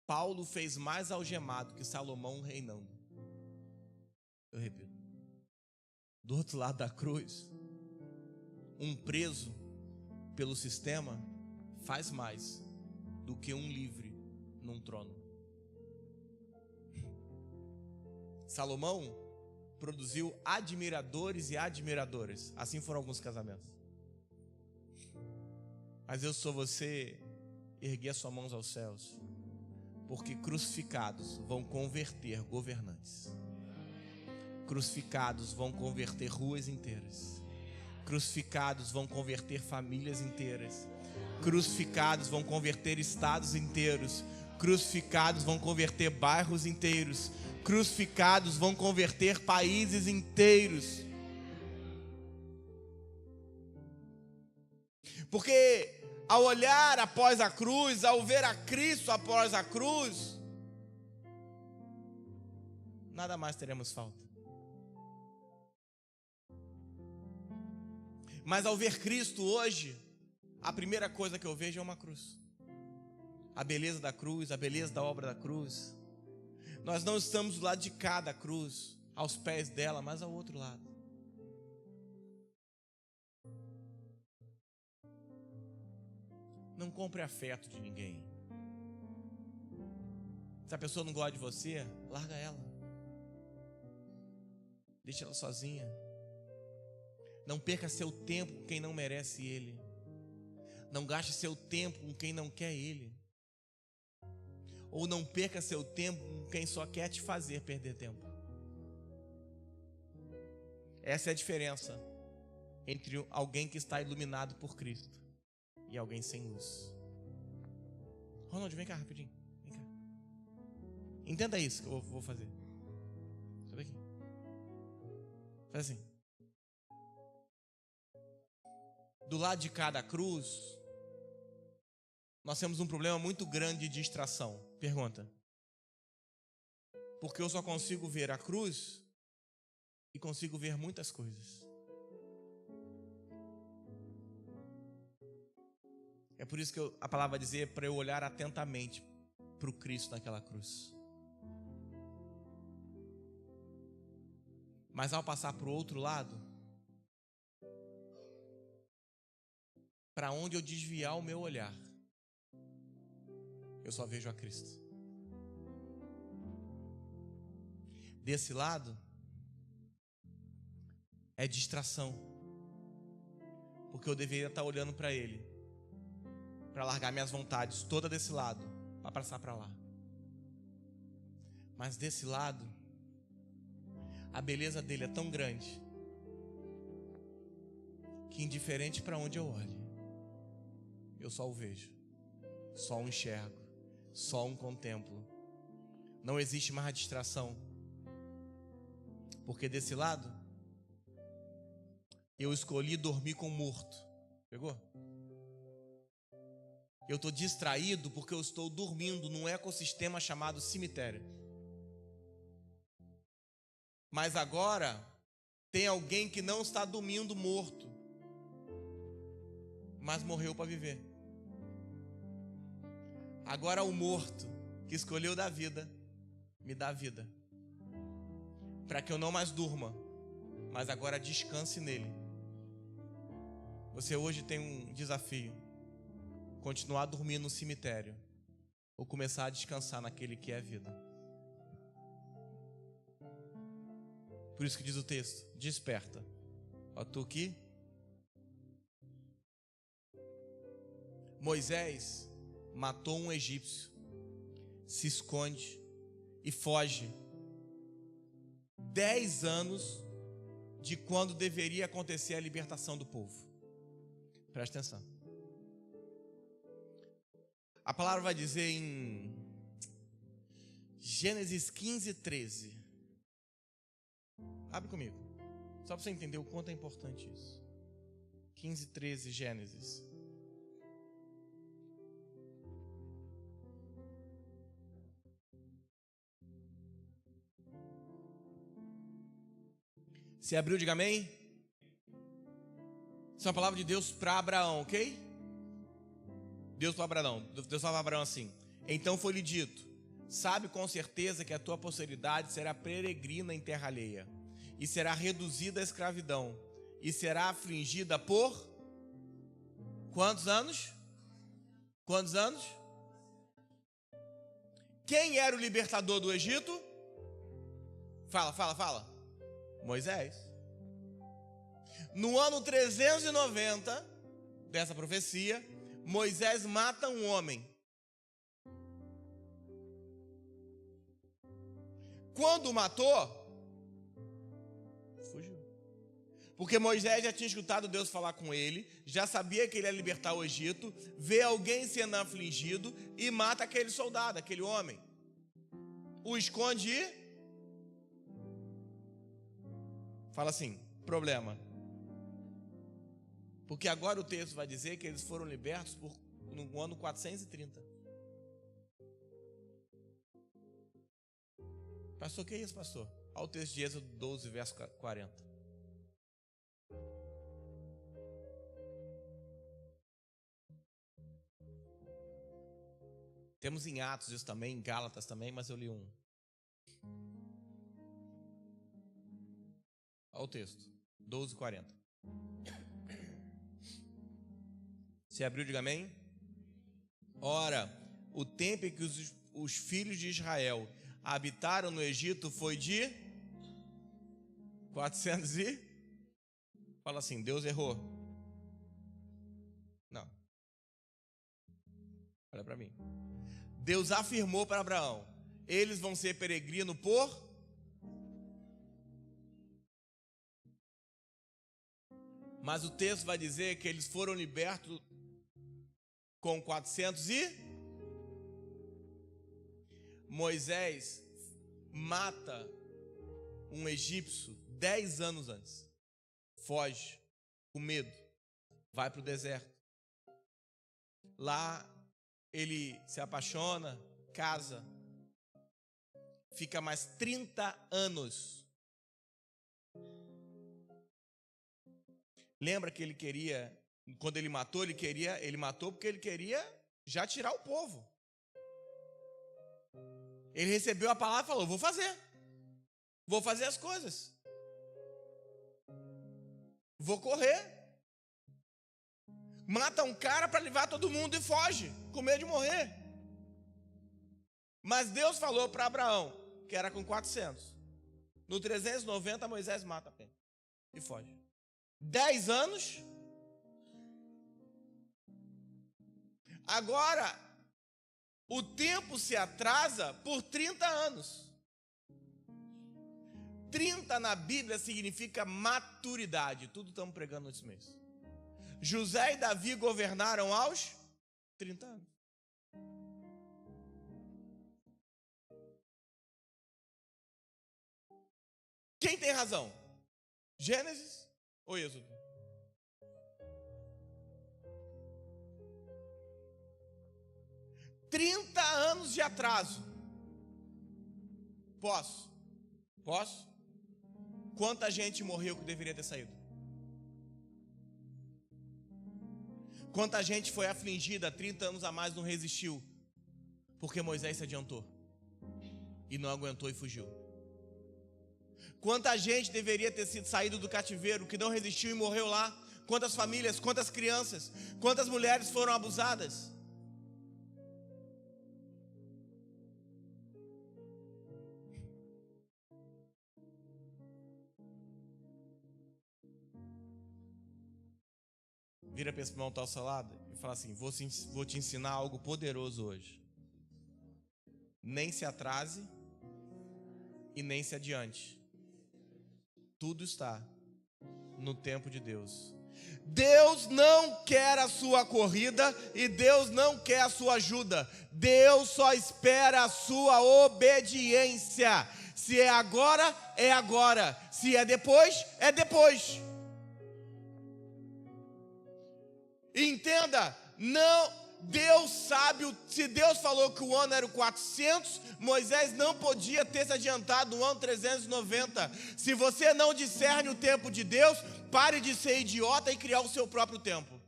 Paulo fez mais algemado que Salomão reinando. Eu repito. Do outro lado da cruz, um preso pelo sistema faz mais do que um livre num trono. Salomão produziu admiradores e admiradoras. Assim foram alguns casamentos. Mas eu sou você, erguer as suas mãos aos céus, porque crucificados vão converter governantes. Crucificados vão converter ruas inteiras. Crucificados vão converter famílias inteiras. Crucificados vão converter estados inteiros. Crucificados vão converter bairros inteiros. Crucificados vão converter países inteiros. Porque ao olhar após a cruz, ao ver a Cristo após a cruz, nada mais teremos falta. Mas ao ver Cristo hoje, a primeira coisa que eu vejo é uma cruz. A beleza da cruz, a beleza da obra da cruz. Nós não estamos do lado de cá da cruz, aos pés dela, mas ao outro lado. Não compre afeto de ninguém. Se a pessoa não gosta de você, larga ela. Deixa ela sozinha. Não perca seu tempo com quem não merece ele. Não gaste seu tempo com quem não quer ele. Ou não perca seu tempo com quem só quer te fazer perder tempo. Essa é a diferença entre alguém que está iluminado por Cristo e alguém sem luz. Ronald, vem cá rapidinho. Vem cá. Entenda isso que eu vou fazer. Sobe aqui. Faz assim. Do lado de cada cruz, nós temos um problema muito grande de distração. Pergunta. Porque eu só consigo ver a cruz e consigo ver muitas coisas. É por isso que a palavra vai dizer para eu olhar atentamente para o Cristo naquela cruz. Mas ao passar para o outro lado, para onde eu desviar o meu olhar, eu só vejo a Cristo. Desse lado é distração, porque eu deveria estar olhando para Ele, para largar minhas vontades toda desse lado para passar para lá. Mas desse lado, a beleza dele é tão grande que, indiferente para onde eu olhe, eu só o vejo, só o enxergo, só o contemplo. Não existe mais distração, porque desse lado eu escolhi dormir com o morto. Pegou? Eu estou distraído porque eu estou dormindo num ecossistema chamado cemitério. Mas agora tem alguém que não está dormindo morto, mas morreu para viver. Agora o morto que escolheu dar vida, me dá vida, para que eu não mais durma, mas agora descanse nele. Você hoje tem um desafio: continuar dormindo no cemitério ou começar a descansar naquele que é vida. Por isso que diz o texto: desperta, ó tu que... Moisés matou um egípcio, se esconde e foge 10 anos de quando deveria acontecer a libertação do povo. Presta atenção. A palavra vai dizer em Gênesis 15:13. Abre comigo, só para você entender o quanto é importante isso. 15:13, Gênesis. Se abriu, diga amém. Isso é uma palavra de Deus para Abraão, ok? Deus para Abraão. Deus falava para Abraão assim: então foi-lhe dito, sabe com certeza que a tua posteridade será peregrina em terra alheia, e será reduzida à escravidão, e será afligida por... quantos anos? Quantos anos? Quem era o libertador do Egito? Fala. Moisés. No ano 390 dessa profecia, Moisés mata um homem. Quando matou, fugiu. Porque Moisés já tinha escutado Deus falar com ele, já sabia que ele ia libertar o Egito, vê alguém sendo afligido e mata aquele soldado, aquele homem. O esconde e... fala assim, problema. Porque agora o texto vai dizer que eles foram libertos no ano 430. Pastor, que é isso, pastor? Olha o texto de Êxodo 12, verso 40. Temos em Atos isso também, em Gálatas também, mas eu li um. Olha o texto, 12, 40. Se abriu, diga amém. Ora, o tempo em que os filhos de Israel habitaram no Egito foi de 400 e... fala assim, Deus errou. Não. Olha para mim. Deus afirmou para Abraão, eles vão ser peregrinos por... mas o texto vai dizer que eles foram libertos com 400 e... Moisés mata um egípcio 10 anos antes. Foge, com medo, vai para o deserto. Lá ele se apaixona, casa, fica mais 30 anos. Lembra que ele queria, quando ele matou, ele matou porque ele queria já tirar o povo. Ele recebeu a palavra e falou, vou fazer as coisas, vou correr. Mata um cara para levar todo mundo e foge, com medo de morrer. Mas Deus falou para Abraão, que era com 400. No 390, Moisés mata e foge. 10 anos. Agora, o tempo se atrasa por 30 anos. 30 na Bíblia significa maturidade. Tudo estamos pregando nesse mês. José e Davi governaram aos 30 anos. Quem tem razão? Gênesis ou Êxodo? Trinta anos de atraso. Posso? Quanta gente morreu que deveria ter saído? Quanta gente foi afligida 30 anos a mais, não resistiu? Porque Moisés se adiantou e não aguentou e fugiu. Quanta gente deveria ter sido saído do cativeiro, que não resistiu e morreu lá? Quantas famílias, quantas crianças, quantas mulheres foram abusadas? Vira para esse irmão que está ao seu lado e fala assim: vou te ensinar algo poderoso hoje. Nem se atrase e nem se adiante. Tudo está no tempo de Deus. Deus não quer a sua corrida e Deus não quer a sua ajuda. Deus só espera a sua obediência. Se é agora, é agora. Se é depois, é depois. Entenda, não, Deus sabe, se Deus falou que o ano era o 400, Moisés não podia ter se adiantado no ano 390. Se você não discerne o tempo de Deus, pare de ser idiota e criar o seu próprio tempo.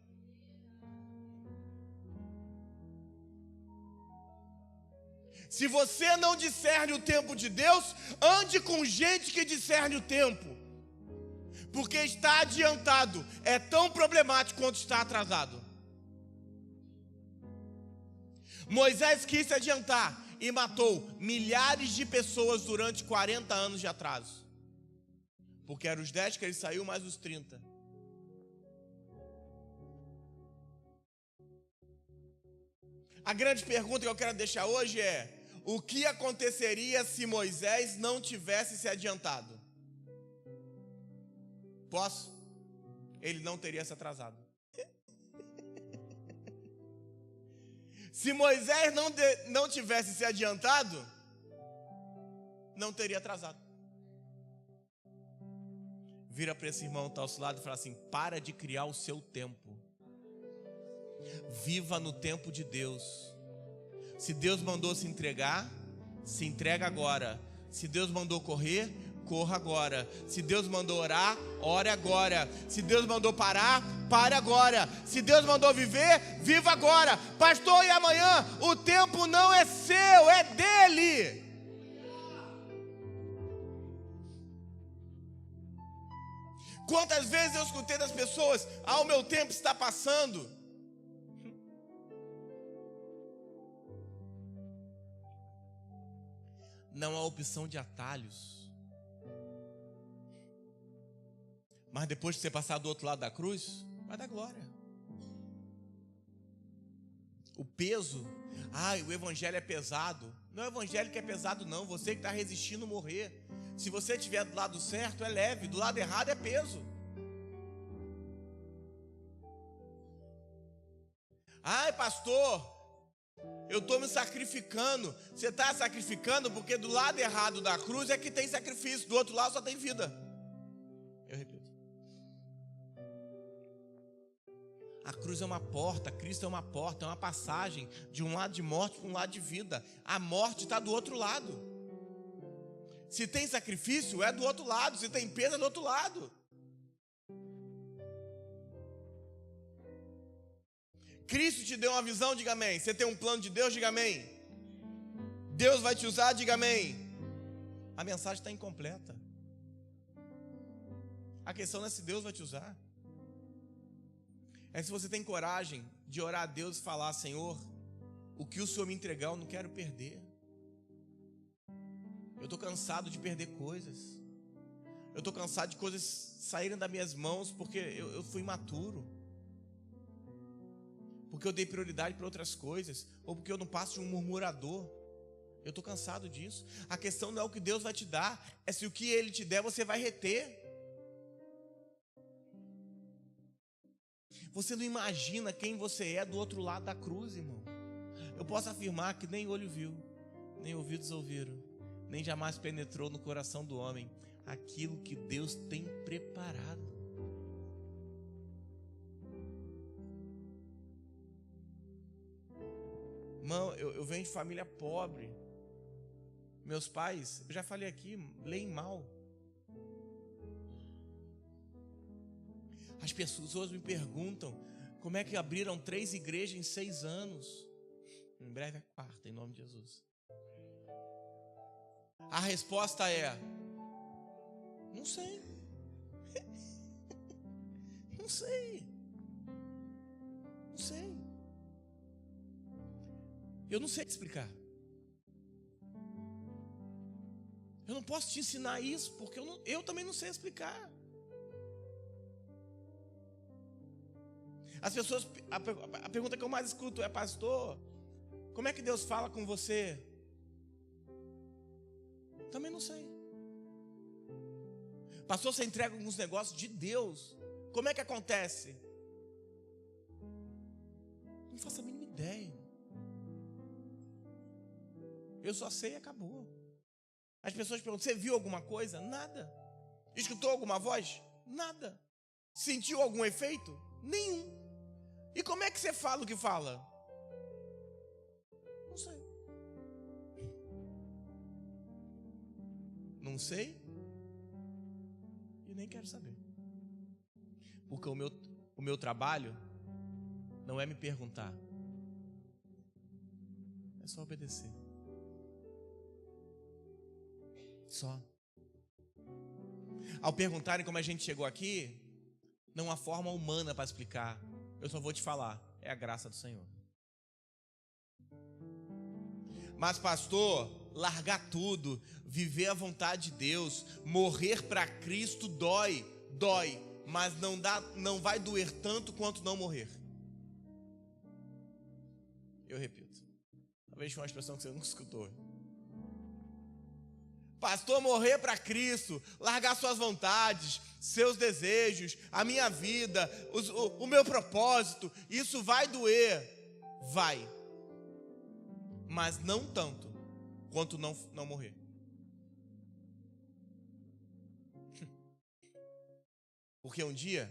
Se você não discerne o tempo de Deus, ande com gente que discerne o tempo. Porque está adiantado é tão problemático quanto está atrasado. Moisés quis se adiantar e matou milhares de pessoas durante 40 anos de atraso. Porque eram os 10 que ele saiu, mais os 30. A grande pergunta que eu quero deixar hoje é: o que aconteceria se Moisés não tivesse se adiantado? Posso? Ele não teria se atrasado. Se Moisés não tivesse se adiantado, não teria atrasado. Vira para esse irmão que está ao seu lado e fala assim: para de criar o seu tempo. Viva no tempo de Deus. Se Deus mandou se entregar, se entrega agora. Se Deus mandou correr, corra agora. Se Deus mandou orar, ore agora. Se Deus mandou parar, pare agora. Se Deus mandou viver, viva agora. Pastor, e amanhã? O tempo não é seu, é dele. Quantas vezes eu escutei das pessoas: o meu tempo está passando. Não há opção de atalhos. Mas depois que você passar do outro lado da cruz, vai dar glória. O peso, o evangelho é pesado. Não é o evangelho que é pesado, não. Você que está resistindo morrer. Se você estiver do lado certo, é leve. Do lado errado é peso. Pastor, eu estou me sacrificando. Você está sacrificando porque do lado errado da cruz é que tem sacrifício. Do outro lado só tem vida. Eu repito. A cruz é uma porta, Cristo é uma porta, é uma passagem de um lado de morte para um lado de vida. A morte está do outro lado. Se tem sacrifício, é do outro lado. Se tem peso, é do outro lado. Cristo te deu uma visão, diga amém. Você tem um plano de Deus, diga amém. Deus vai te usar, diga amém. A mensagem está incompleta. A questão não é se Deus vai te usar. É se você tem coragem de orar a Deus e falar: Senhor, o que o Senhor me entregar eu não quero perder. Eu estou cansado de perder coisas. Eu estou cansado de coisas saírem das minhas mãos porque eu fui imaturo. porque eu dei prioridade para outras coisas, ou porque eu não passo de um murmurador. Eu estou cansado disso. A questão não é o que Deus vai te dar, é se o que Ele te der você vai reter. Você não imagina quem você é do outro lado da cruz, irmão. Eu posso afirmar que nem olho viu, nem ouvidos ouviram, nem jamais penetrou no coração do homem aquilo que Deus tem preparado. Irmão, eu venho de família pobre. Meus pais, eu já falei aqui, leem mal. As pessoas me perguntam como é que abriram 3 igrejas em 6 anos. Em breve é 4, em nome de Jesus. A resposta é: não sei. Não sei. Não sei. Eu não sei te explicar. Eu não posso te ensinar isso, porque eu também não sei explicar. As pessoas, a pergunta que eu mais escuto é: pastor, como é que Deus fala com você? Também não sei. Pastor, você entrega alguns negócios de Deus, como é que acontece? Não faço a mínima ideia. Eu só sei e acabou. As pessoas perguntam: você viu alguma coisa? Nada. Escutou alguma voz? Nada. Sentiu algum efeito? Nenhum. E como é que você fala o que fala? Não sei. Não sei e nem quero saber. Porque o meu trabalho não é me perguntar, é só obedecer. Só. Ao perguntarem como a gente chegou aqui, não há forma humana para explicar. Eu só vou te falar: é a graça do Senhor. Mas pastor, largar tudo, viver a vontade de Deus, morrer para Cristo dói, mas não vai doer tanto quanto não morrer. Eu repito, talvez foi uma expressão que você não escutou. Pastor, morrer para Cristo, largar suas vontades, seus desejos, a minha vida, o meu propósito, isso vai doer? Vai. Mas não tanto quanto não morrer. Porque um dia,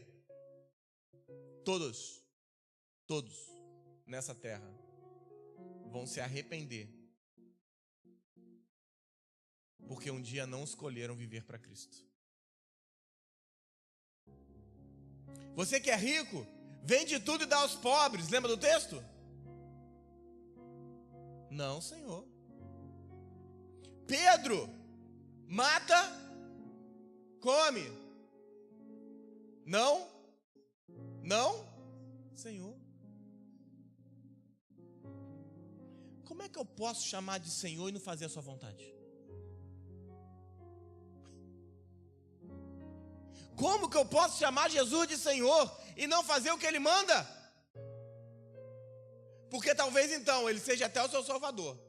todos nessa terra vão se arrepender. Porque um dia não escolheram viver para Cristo. Você que é rico, vende tudo e dá aos pobres. Lembra do texto? Não, Senhor. Pedro, mata, come. Não, Senhor. Como é que eu posso chamar de Senhor e não fazer a sua vontade? Como que eu posso chamar Jesus de Senhor e não fazer o que Ele manda? Porque talvez então Ele seja até o seu Salvador,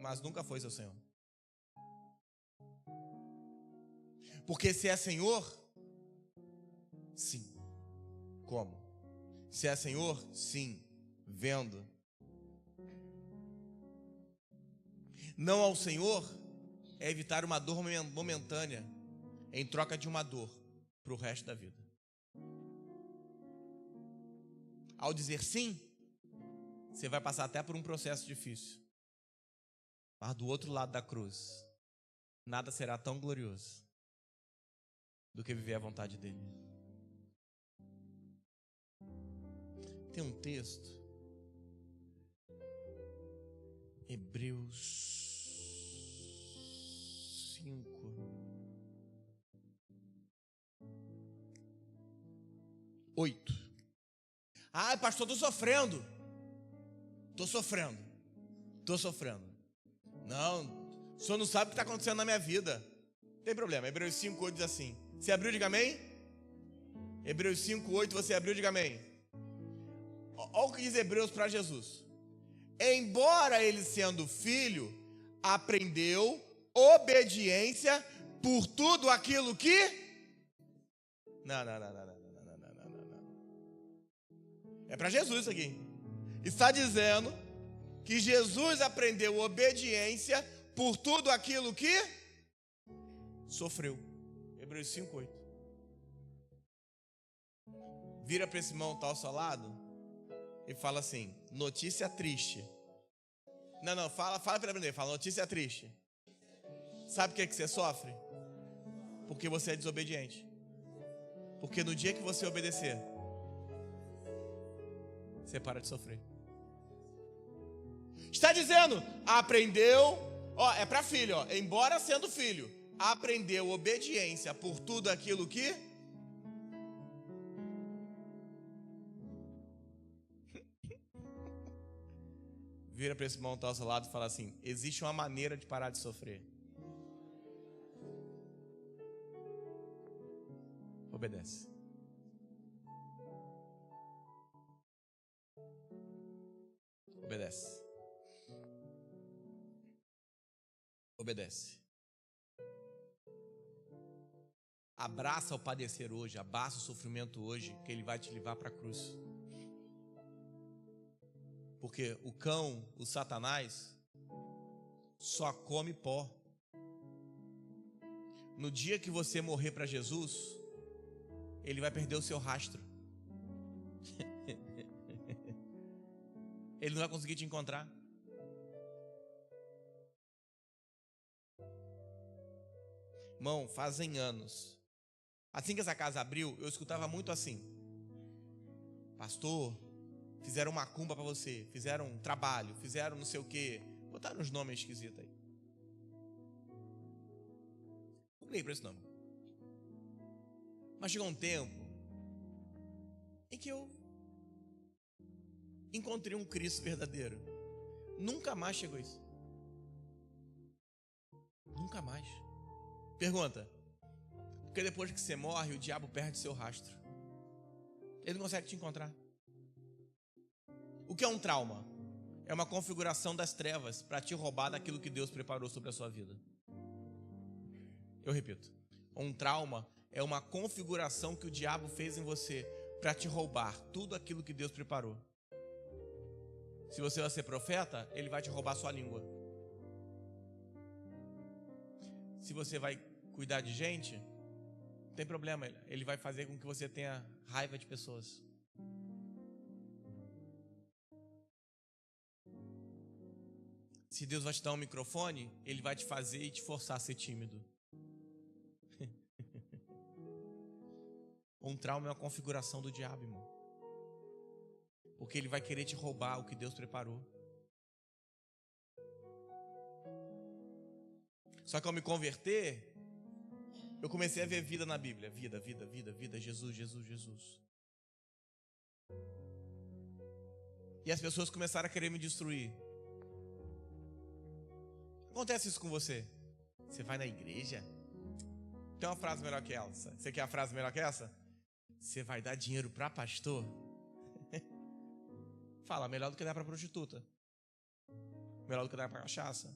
mas nunca foi seu Senhor. Porque se é Senhor, sim. Como? Se é Senhor, sim. Vendo. Não ao Senhor é evitar uma dor momentânea em troca de uma dor para o resto da vida. Ao dizer sim, você vai passar até por um processo difícil. Mas do outro lado da cruz, nada será tão glorioso do que viver a vontade dele. Tem um texto, Hebreus 5. Ah, pastor, estou sofrendo. Não, o senhor não sabe o que está acontecendo na minha vida. Não tem problema, Hebreus 5:8 diz assim. Você abriu, diga amém? Hebreus 5:8, você abriu, diga amém. Olha o que diz Hebreus para Jesus. Embora ele sendo filho, aprendeu obediência por tudo aquilo que... Não. É para Jesus isso aqui. Está dizendo que Jesus aprendeu obediência por tudo aquilo que sofreu. Hebreus 5:8. Vira para esse irmão que está ao seu lado e fala assim: notícia triste. Não, fala para ele, fala notícia triste. Sabe o que você sofre? Porque você é desobediente. Porque no dia que você obedecer, você para de sofrer. Está dizendo, aprendeu, é para filho, embora sendo filho, aprendeu obediência por tudo aquilo que... Vira para esse irmão que está ao seu lado e fala assim: existe uma maneira de parar de sofrer. Obedece. Obedece. Obedece. Abraça o padecer hoje, abraça o sofrimento hoje, que ele vai te levar para a cruz. Porque o cão, o Satanás, só come pó. No dia que você morrer para Jesus, ele vai perder o seu rastro. Ele não vai conseguir te encontrar. Irmão, fazem anos. Assim que essa casa abriu, eu escutava muito assim: pastor, fizeram macumba para você, fizeram um trabalho, fizeram não sei o quê. Botaram uns nomes esquisitos aí. Não ligo para esse nome. Mas chegou um tempo em que eu encontrei um Cristo verdadeiro. Nunca mais chegou isso. Nunca mais. Pergunta: porque depois que você morre, o diabo perde seu rastro. Ele não consegue te encontrar. O que é um trauma? É uma configuração das trevas para te roubar daquilo que Deus preparou sobre a sua vida. Eu repito: um trauma é uma configuração que o diabo fez em você para te roubar tudo aquilo que Deus preparou. Se você vai ser profeta, ele vai te roubar sua língua. Se você vai cuidar de gente, não tem problema, ele vai fazer com que você tenha raiva de pessoas. Se Deus vai te dar um microfone, ele vai te fazer e te forçar a ser tímido. Um trauma é uma configuração do diabo, irmão. Porque ele vai querer te roubar o que Deus preparou. Só que ao me converter, eu comecei a ver vida na Bíblia. Vida, Jesus. E as pessoas começaram a querer me destruir. Acontece isso com você? Você vai na igreja? Tem uma frase melhor que essa. Você quer a frase melhor que essa? Você vai dar dinheiro para pastor? Fala, melhor do que dar para prostituta. Melhor do que dar para cachaça.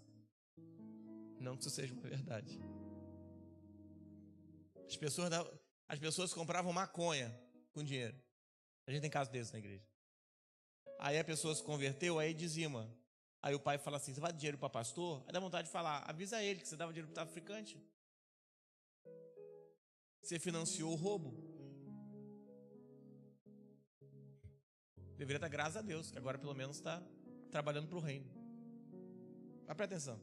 Não que isso seja uma verdade. As pessoas compravam maconha com dinheiro. A gente tem caso desses na igreja. Aí a pessoa se converteu, aí dizima. Aí o pai fala assim: você vai dar dinheiro para pastor? Aí dá vontade de falar: avisa ele que você dava dinheiro para traficante. Você financiou o roubo. Deveria dar graças a Deus, que agora pelo menos está trabalhando para o reino. Mas presta atenção.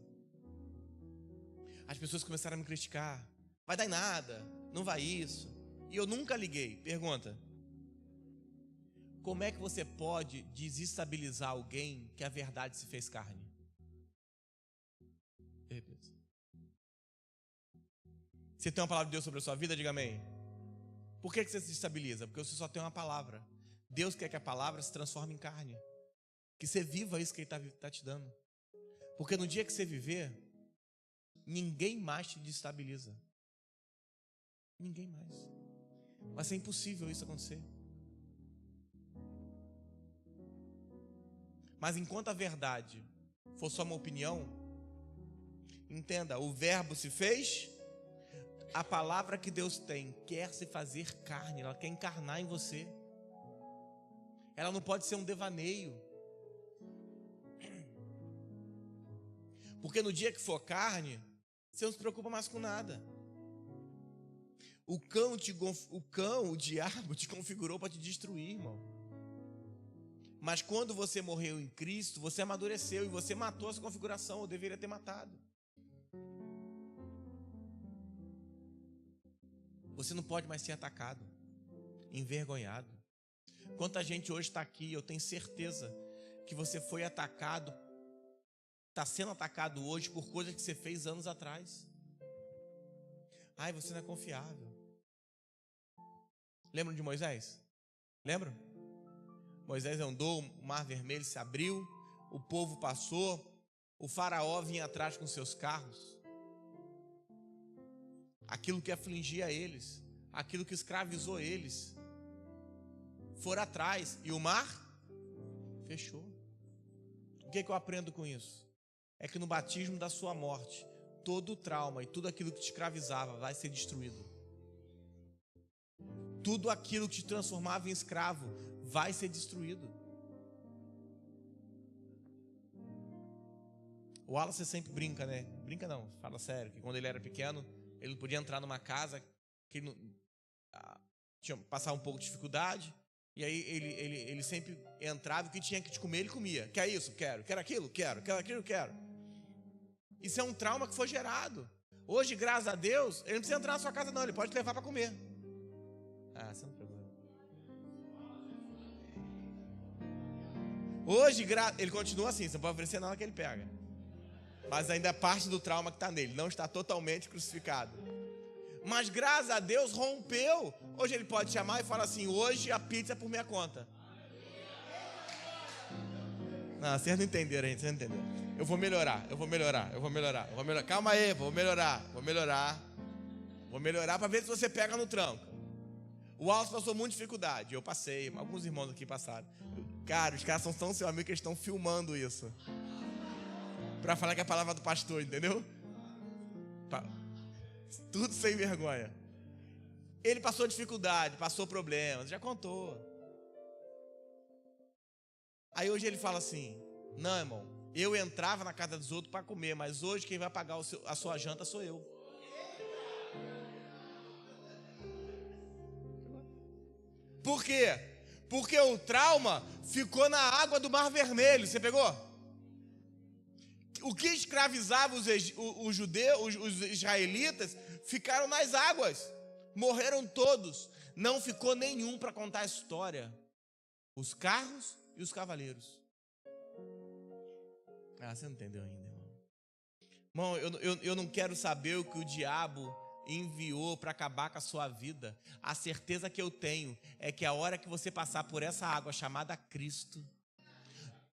As pessoas começaram a me criticar. Vai dar em nada, não vai isso. E eu nunca liguei. Pergunta: como é que você pode desestabilizar alguém que a verdade se fez carne? Eu repito. Você tem uma palavra de Deus sobre a sua vida? Diga amém. Por que você se estabiliza? Porque você só tem uma palavra. Deus quer que a palavra se transforme em carne. Que você viva isso que Ele está te dando. Porque no dia que você viver, ninguém mais te destabiliza. Ninguém mais. Vai ser impossível isso acontecer. Mas enquanto a verdade for só uma opinião, entenda, o verbo se fez, a palavra que Deus tem quer se fazer carne, ela quer encarnar em você. Ela não pode ser um devaneio. Porque no dia que for carne, você não se preocupa mais com nada. O diabo te configurou para te destruir, irmão. Mas quando você morreu em Cristo, você amadureceu e você matou essa configuração, ou deveria ter matado. Você não pode mais ser atacado, envergonhado. Quanta gente hoje está aqui, eu tenho certeza que você foi atacado, está sendo atacado hoje por coisas que você fez anos atrás. Ai, você não é confiável. Lembram de Moisés? Lembram? Moisés andou, o mar vermelho se abriu, o povo passou, o faraó vinha atrás com seus carros. Aquilo que afligia eles, aquilo que escravizou eles, foram atrás e o mar fechou. O que eu aprendo com isso? É que no batismo da sua morte, todo o trauma e tudo aquilo que te escravizava vai ser destruído. Tudo aquilo que te transformava em escravo vai ser destruído. O Wallace sempre brinca, né? Brinca não, fala sério, que quando ele era pequeno, ele não podia entrar numa casa que ele tinha passar um pouco de dificuldade. E aí ele sempre entrava, o que tinha que comer, ele comia. Quer isso? Quero. Quer aquilo? Quero. Quer aquilo? Quero. Isso é um trauma que foi gerado. Hoje, graças a Deus, ele não precisa entrar na sua casa não, ele pode te levar para comer. Ah, você não pegou. Hoje, ele continua assim, você não pode oferecer nada que ele pega. Mas ainda é parte do trauma que está nele, não está totalmente crucificado. Mas graças a Deus rompeu. Hoje ele pode chamar e falar assim: hoje a pizza é por minha conta. Não, vocês não entenderam, gente, vocês não entenderam. Eu vou melhorar. Calma aí, vou melhorar para ver se você pega no tranco. O Alcio passou muita dificuldade, eu passei, alguns irmãos aqui passaram. Cara, os caras são tão seu amigo que eles estão filmando isso. Pra falar que é a palavra do pastor, entendeu? Tudo sem vergonha. Ele passou dificuldade, passou problemas, já contou. Aí hoje ele fala assim: não, irmão, eu entrava na casa dos outros para comer, mas hoje quem vai pagar a sua janta sou eu. Por quê? Porque o trauma ficou na água do Mar Vermelho. Você pegou? O que escravizava os judeus, os israelitas, ficaram nas águas. Morreram todos. Não ficou nenhum para contar a história. Os carros e os cavaleiros. Ah, você não entendeu ainda, irmão. Irmão, eu não quero saber o que o diabo enviou para acabar com a sua vida. A certeza que eu tenho é que a hora que você passar por essa água chamada Cristo,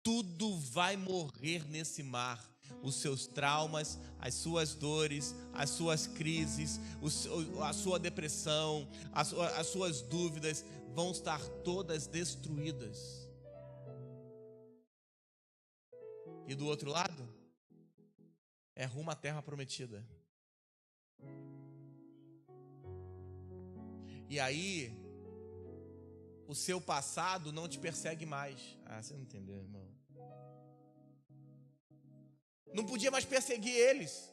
tudo vai morrer nesse mar. Os seus traumas, as suas dores, as suas crises, a sua depressão, as suas dúvidas vão estar todas destruídas. E do outro lado é rumo à terra prometida. E aí o seu passado não te persegue mais. Ah, você não entendeu, irmão. Não podia mais perseguir eles.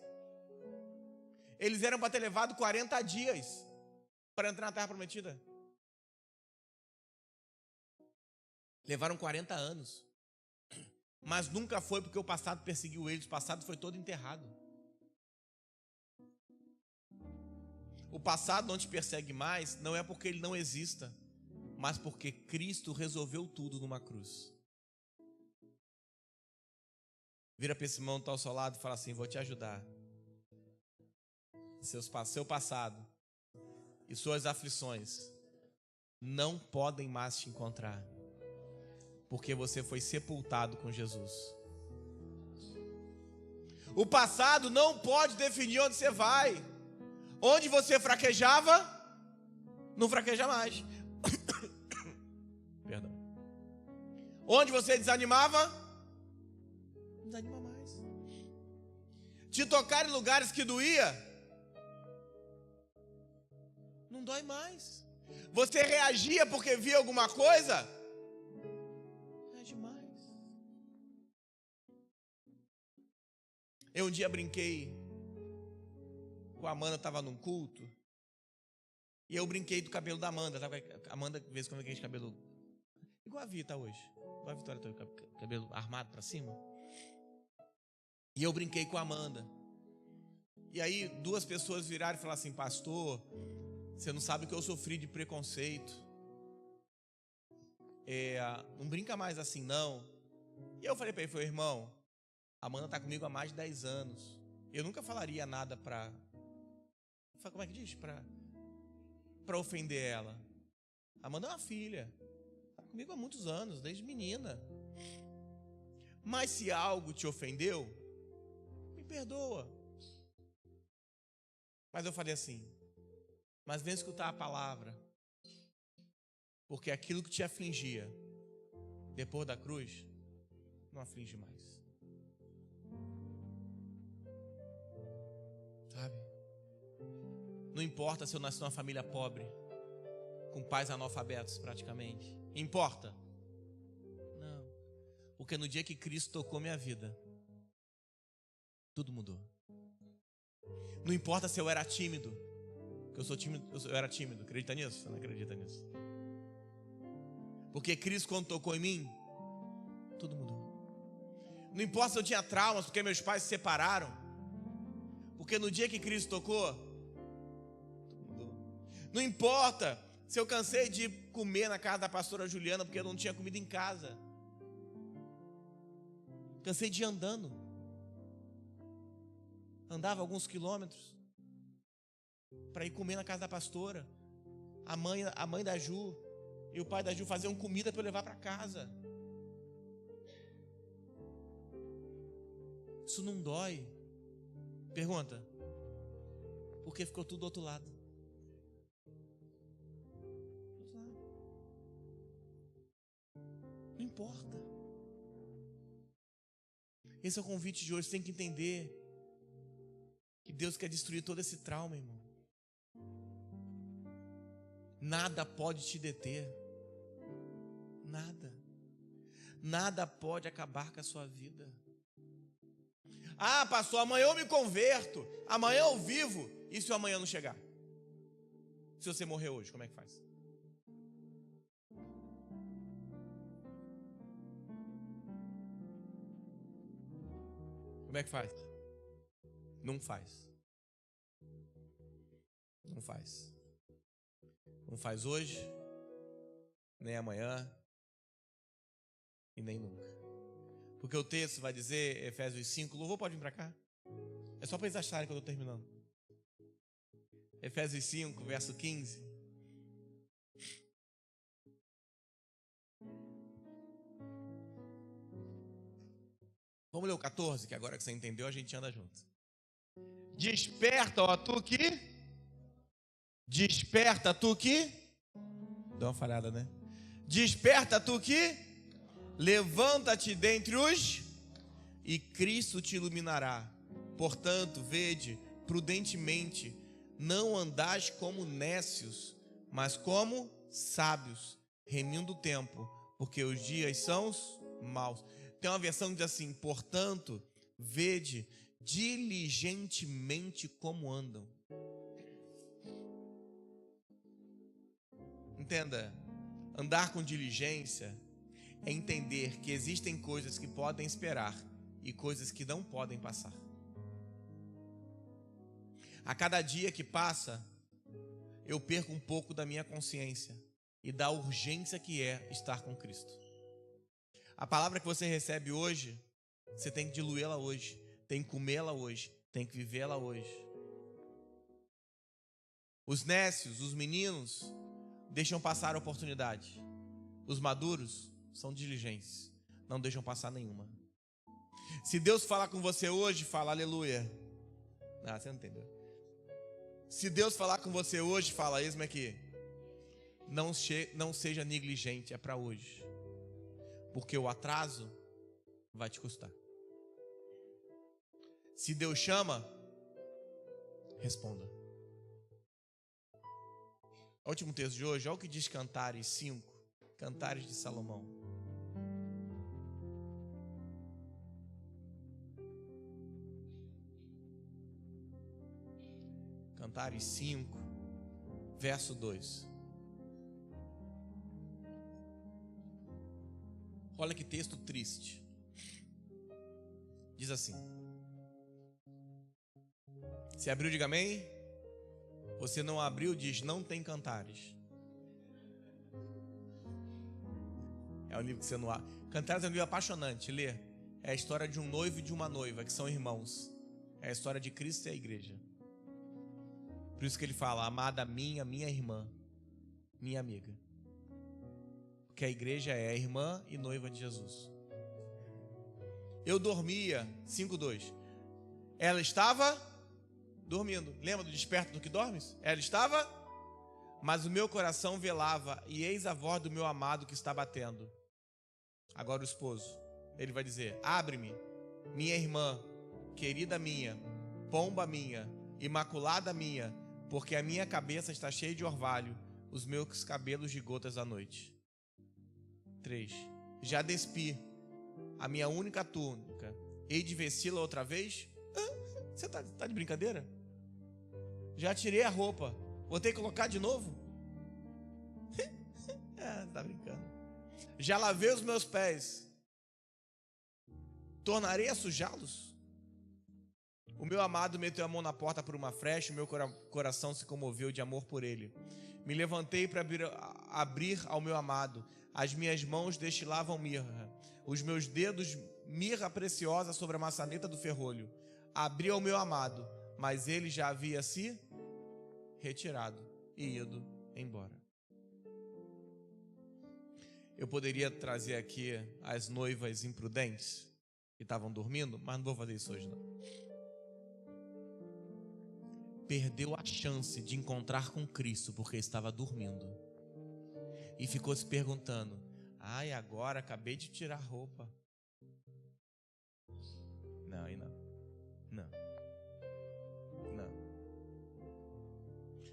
Eles eram para ter levado 40 dias para entrar na terra prometida. Levaram 40 anos. Mas nunca foi porque o passado perseguiu eles. O passado foi todo enterrado. O passado não te persegue mais, não é porque ele não exista, mas porque Cristo resolveu tudo numa cruz. Vira para esse irmão que está ao seu lado e fala assim: vou te ajudar. Seu passado e suas aflições não podem mais te encontrar, porque você foi sepultado com Jesus. O passado não pode definir onde você vai. Onde você fraquejava, não fraqueja mais. Perdão. Onde você desanimava, Te tocar em lugares que doía, não dói mais. Você reagia porque via alguma coisa, é demais. Eu um dia brinquei com a Amanda, estava num culto, e eu brinquei do cabelo da Amanda. A Amanda, de vez em quando, tem cabelo igual a Vita hoje, igual a Vitória, cabelo armado para cima. E eu brinquei com a Amanda. E aí 2 pessoas viraram e falaram assim: pastor, você não sabe o que eu sofri de preconceito. Não brinca mais assim não. E eu falei para ele, irmão, a Amanda está comigo há mais de 10 anos. Eu nunca falaria nada para... Como é que diz? Para ofender ela. A Amanda é uma filha. Está comigo há muitos anos, desde menina. Mas se algo te ofendeu, me perdoa. Mas eu falei assim: mas vem escutar a palavra, porque aquilo que te afligia depois da cruz não aflige mais. Sabe? Não importa se eu nasci numa família pobre, com pais analfabetos praticamente. Importa? Não. Porque no dia que Cristo tocou minha vida, tudo mudou. Não importa se eu era tímido, porque eu sou tímido, eu era tímido. Acredita nisso? Você não acredita nisso? Porque Cristo, quando tocou em mim, tudo mudou. Não importa se eu tinha traumas, porque meus pais se separaram, porque no dia que Cristo tocou, tudo mudou. Não importa se eu cansei de comer na casa da pastora Juliana, porque eu não tinha comida em casa. Cansei de ir andando. Andava alguns quilômetros para ir comer na casa da pastora. A mãe da Ju e o pai da Ju faziam comida para eu levar para casa. Isso não dói. Pergunta: porque ficou tudo do outro lado. Não importa. Esse é o convite de hoje. Você tem que entender que Deus quer destruir todo esse trauma, irmão. Nada pode te deter. Nada. Nada pode acabar com a sua vida. Ah, pastor, amanhã eu me converto. Amanhã eu vivo. E se o amanhã não chegar? Se você morrer hoje, como é que faz? Como é que faz? Não faz. Não faz. Não faz hoje, nem amanhã e nem nunca. Porque o texto vai dizer, Efésios 5, louvor, pode vir para cá? É só para eles acharem que eu estou terminando. Efésios 5, verso 15. Vamos ler o 14, que agora que você entendeu, a gente anda junto. Desperta, ó tu que... Desperta tu que... Dá uma falhada, né? Desperta tu que... Levanta-te dentre os... E Cristo te iluminará. Portanto, vede prudentemente, não andais como nécios, mas como sábios, remindo o tempo, porque os dias são maus. Tem uma versão que diz assim: portanto, vede diligentemente como andam. Entenda, andar com diligência é entender que existem coisas que podem esperar e coisas que não podem passar. A cada dia que passa, eu perco um pouco da minha consciência e da urgência que é estar com Cristo. A palavra que você recebe hoje, você tem que diluí-la hoje, tem que comê-la hoje, tem que vivê-la hoje. Os nécios, os meninos, deixam passar a oportunidade. Os maduros são diligentes, não deixam passar nenhuma. Se Deus falar com você hoje, fala aleluia. Ah, você não entendeu. Se Deus falar com você hoje, fala eis-me aqui. Não seja negligente, é para hoje. Porque o atraso vai te custar. Se Deus chama, responda. O último texto de hoje, olha o que diz Cantares 5, Cantares de Salomão. Cantares 5, verso 2. Olha que texto triste. Diz assim: se abriu, diga amém. Você não abriu, diz não tem cantares. É um livro que você não abre. Cantares é um livro apaixonante, lê. É a história de um noivo e de uma noiva, que são irmãos. É a história de Cristo e a igreja. Por isso que ele fala, amada minha irmã, minha amiga. Porque a igreja é a irmã e noiva de Jesus. Eu dormia, 5:2. Ela estava dormindo. Lembra do desperta do que dormes? Ela estava, mas o meu coração velava, e eis a voz do meu amado que está batendo. Agora o esposo, ele vai dizer, abre-me, minha irmã, querida minha, pomba minha, imaculada minha, porque a minha cabeça está cheia de orvalho, os meus cabelos de gotas da noite. 3. Já despi a minha única túnica, hei de vesti-la outra vez? Você tá de brincadeira? Já tirei a roupa, vou ter que colocar de novo? Tá brincando. Já lavei os meus pés, tornarei a sujá-los? O meu amado meteu a mão na porta por uma frecha, o meu coração se comoveu de amor por ele. Me levantei para abrir ao meu amado, as minhas mãos destilavam mirra, os meus dedos mirra preciosa sobre a maçaneta do ferrolho. Abri ao meu amado, mas ele já havia se retirado e ido embora. Eu poderia trazer aqui as noivas imprudentes que estavam dormindo, mas não vou fazer isso hoje não. Perdeu a chance de encontrar com Cristo porque estava dormindo. E ficou se perguntando, ai, agora acabei de tirar a roupa. Não, aí não. Não.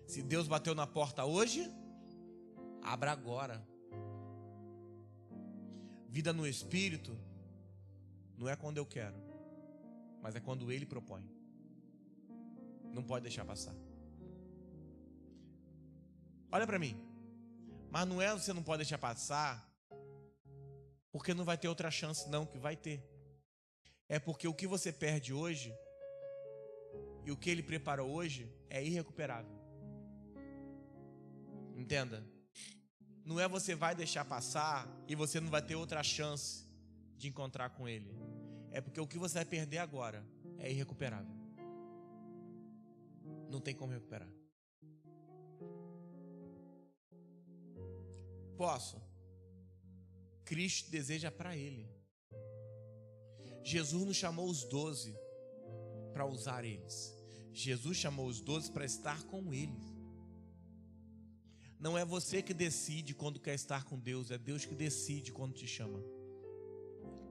Se Deus bateu na porta hoje, abra agora. Vida no Espírito não é quando eu quero, mas é quando Ele propõe. Não pode deixar passar. Olha para mim. Mas não é você não pode deixar passar porque não vai ter outra chance, não, que vai ter. É porque o que você perde hoje e o que Ele preparou hoje é irrecuperável. Entenda? Não é você vai deixar passar e você não vai ter outra chance de encontrar com Ele. É porque o que você vai perder agora é irrecuperável. Não tem como recuperar. Posso? Cristo deseja para Ele. Jesus não chamou os 12 para usar eles. Jesus chamou os 12 para estar com Ele. Não é você que decide quando quer estar com Deus, é Deus que decide quando te chama.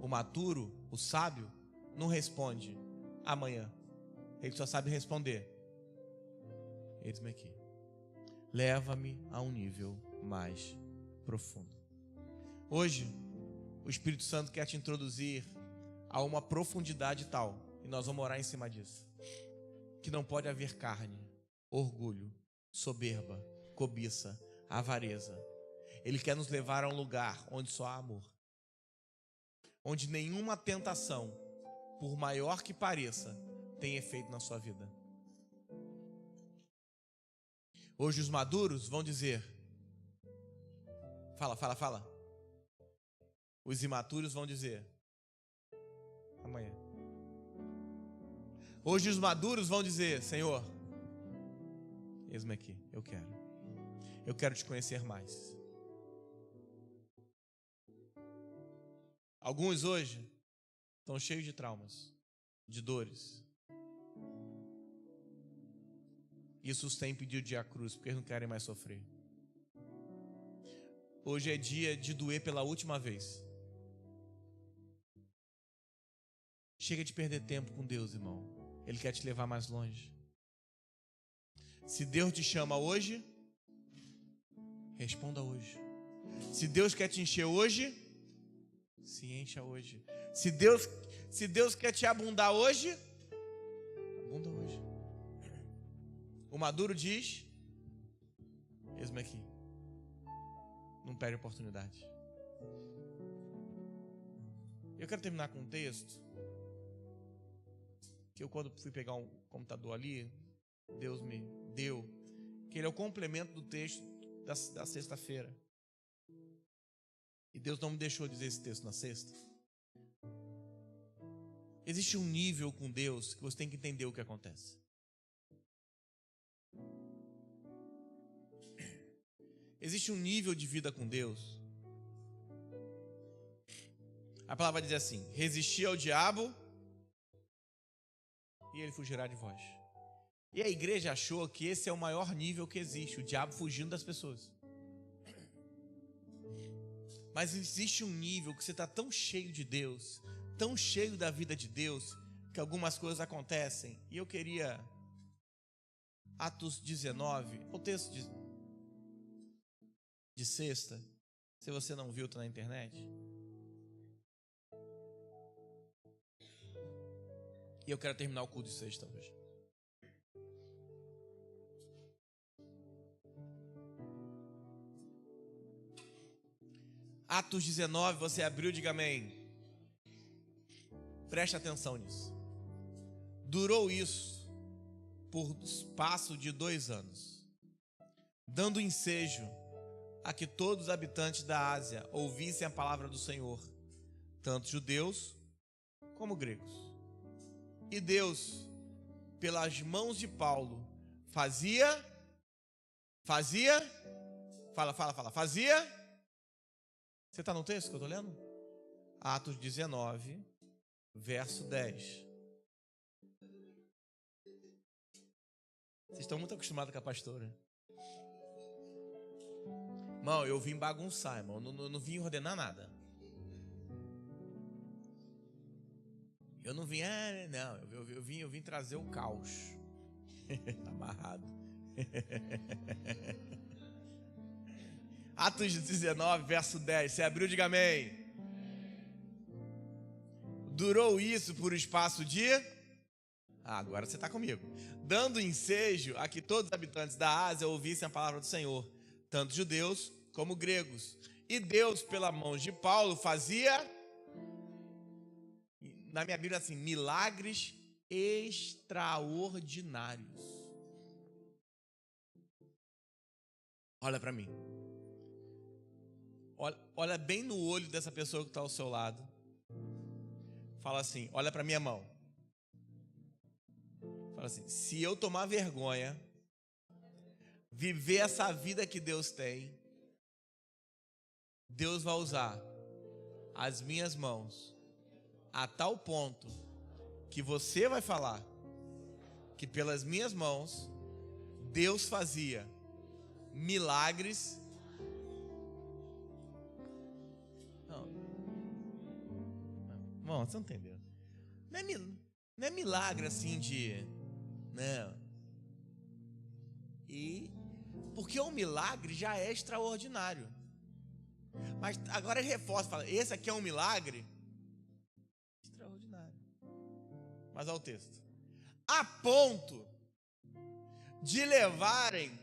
O maturo, o sábio, não responde amanhã. Ele só sabe responder. Eis-me aqui. Leva-me a um nível mais profundo. Hoje, o Espírito Santo quer te introduzir a uma profundidade tal, e nós vamos orar em cima disso, que não pode haver carne, orgulho, soberba, cobiça, avareza. Ele quer nos levar a um lugar onde só há amor, onde nenhuma tentação, por maior que pareça, tem efeito na sua vida. Hoje os maduros vão dizer, fala. Os imaturos vão dizer, amanhã. Hoje os maduros vão dizer, Senhor, eis-me aqui, eu quero te conhecer mais. Alguns hoje estão cheios de traumas, de dores. Isso os tem pedido de ir à cruz, porque eles não querem mais sofrer. Hoje é dia de doer pela última vez. Chega de perder tempo com Deus, irmão. Ele quer te levar mais longe. Se Deus te chama hoje, responda hoje. Se Deus quer te encher hoje, se encha hoje. Se Deus quer te abundar hoje, abunda hoje. O maduro diz: eis-me aqui. Não perde oportunidade. Eu quero terminar com um texto que eu, quando fui pegar um computador ali, Deus me deu, que ele é o complemento do texto da sexta-feira. E Deus não me deixou dizer esse texto na sexta. Existe um nível com Deus que você tem que entender o que acontece. Existe um nível de vida com Deus. A palavra diz assim: resisti ao diabo e ele fugirá de vós. E a igreja achou que esse é o maior nível que existe, o diabo fugindo das pessoas. Mas existe um nível que você está tão cheio de Deus, tão cheio da vida de Deus, que algumas coisas acontecem. E eu queria, Atos 19, o texto de sexta, se você não viu, está na internet. E eu quero terminar o culto de sexta hoje. Atos 19, você abriu, diga amém. Preste atenção nisso. Durou isso por espaço de 2 anos, dando ensejo a que todos os habitantes da Ásia ouvissem a palavra do Senhor, tanto judeus como gregos. E Deus, pelas mãos de Paulo, fazia. Você está no texto que eu estou lendo? Atos 19, verso 10. Vocês estão muito acostumados com a pastora. Irmão, eu vim bagunçar, irmão. Eu não vim ordenar nada. Eu não vim, não. Eu vim trazer o caos. Amarrado. Atos 19, verso 10. Você abriu, diga amém. Durou isso por espaço de... agora você está comigo. Dando ensejo a que todos os habitantes da Ásia ouvissem a palavra do Senhor, tanto judeus como gregos. E Deus, pela mão de Paulo, fazia, na minha Bíblia assim, milagres extraordinários. Olha para mim. Olha bem no olho dessa pessoa que está ao seu lado. Fala assim, olha para minha mão. Fala assim, se eu tomar vergonha, viver essa vida que Deus tem, Deus vai usar as minhas mãos a tal ponto que você vai falar que pelas minhas mãos Deus fazia milagres. Irmão, você não entendeu? Não é milagre assim de... não. Porque o milagre já é extraordinário. Mas agora ele reforça, fala, esse aqui é um milagre extraordinário. Mas olha o texto. A ponto de levarem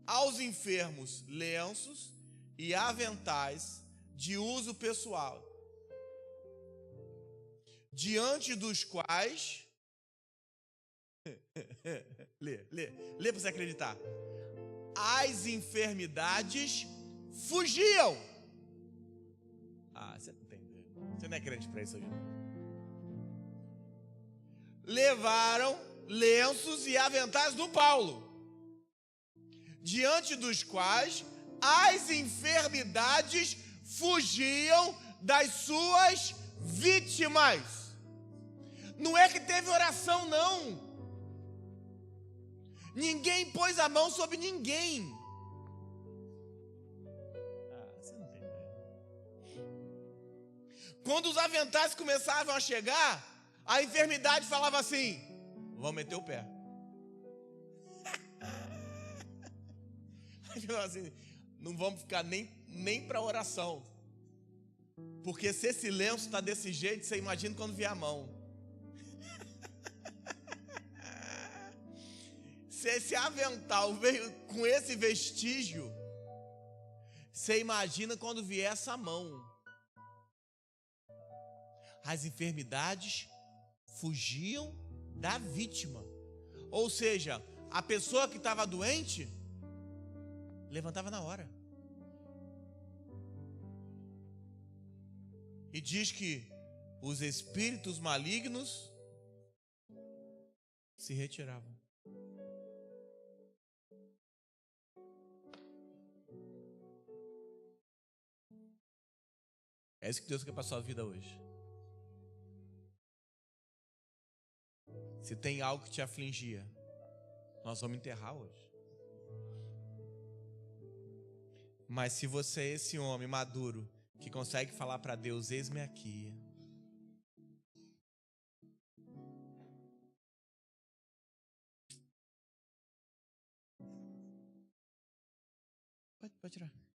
aos enfermos lenços e aventais de uso pessoal, diante dos quais... lê para você acreditar. As enfermidades fugiam. Você não entendeu. Você não é crente para isso hoje. Levaram lenços e aventais do Paulo, diante dos quais as enfermidades fugiam das suas vítimas. Não é que teve oração, não. Ninguém pôs a mão sobre ninguém. Você não entendeu. Quando os aventais começavam a chegar, a enfermidade falava assim: vão meter o pé. Assim, não vamos ficar nem para oração. Porque se esse lenço está desse jeito, você imagina quando vier a mão. Se esse avental veio com esse vestígio, você imagina quando vier essa mão. As enfermidades fugiam da vítima. Ou seja, a pessoa que estava doente levantava na hora. E diz que os espíritos malignos se retiravam. É isso que Deus quer para a sua vida hoje. Se tem algo que te afligia, nós vamos enterrar hoje. Mas se você é esse homem maduro que consegue falar para Deus, eis-me aqui. Pode tirar.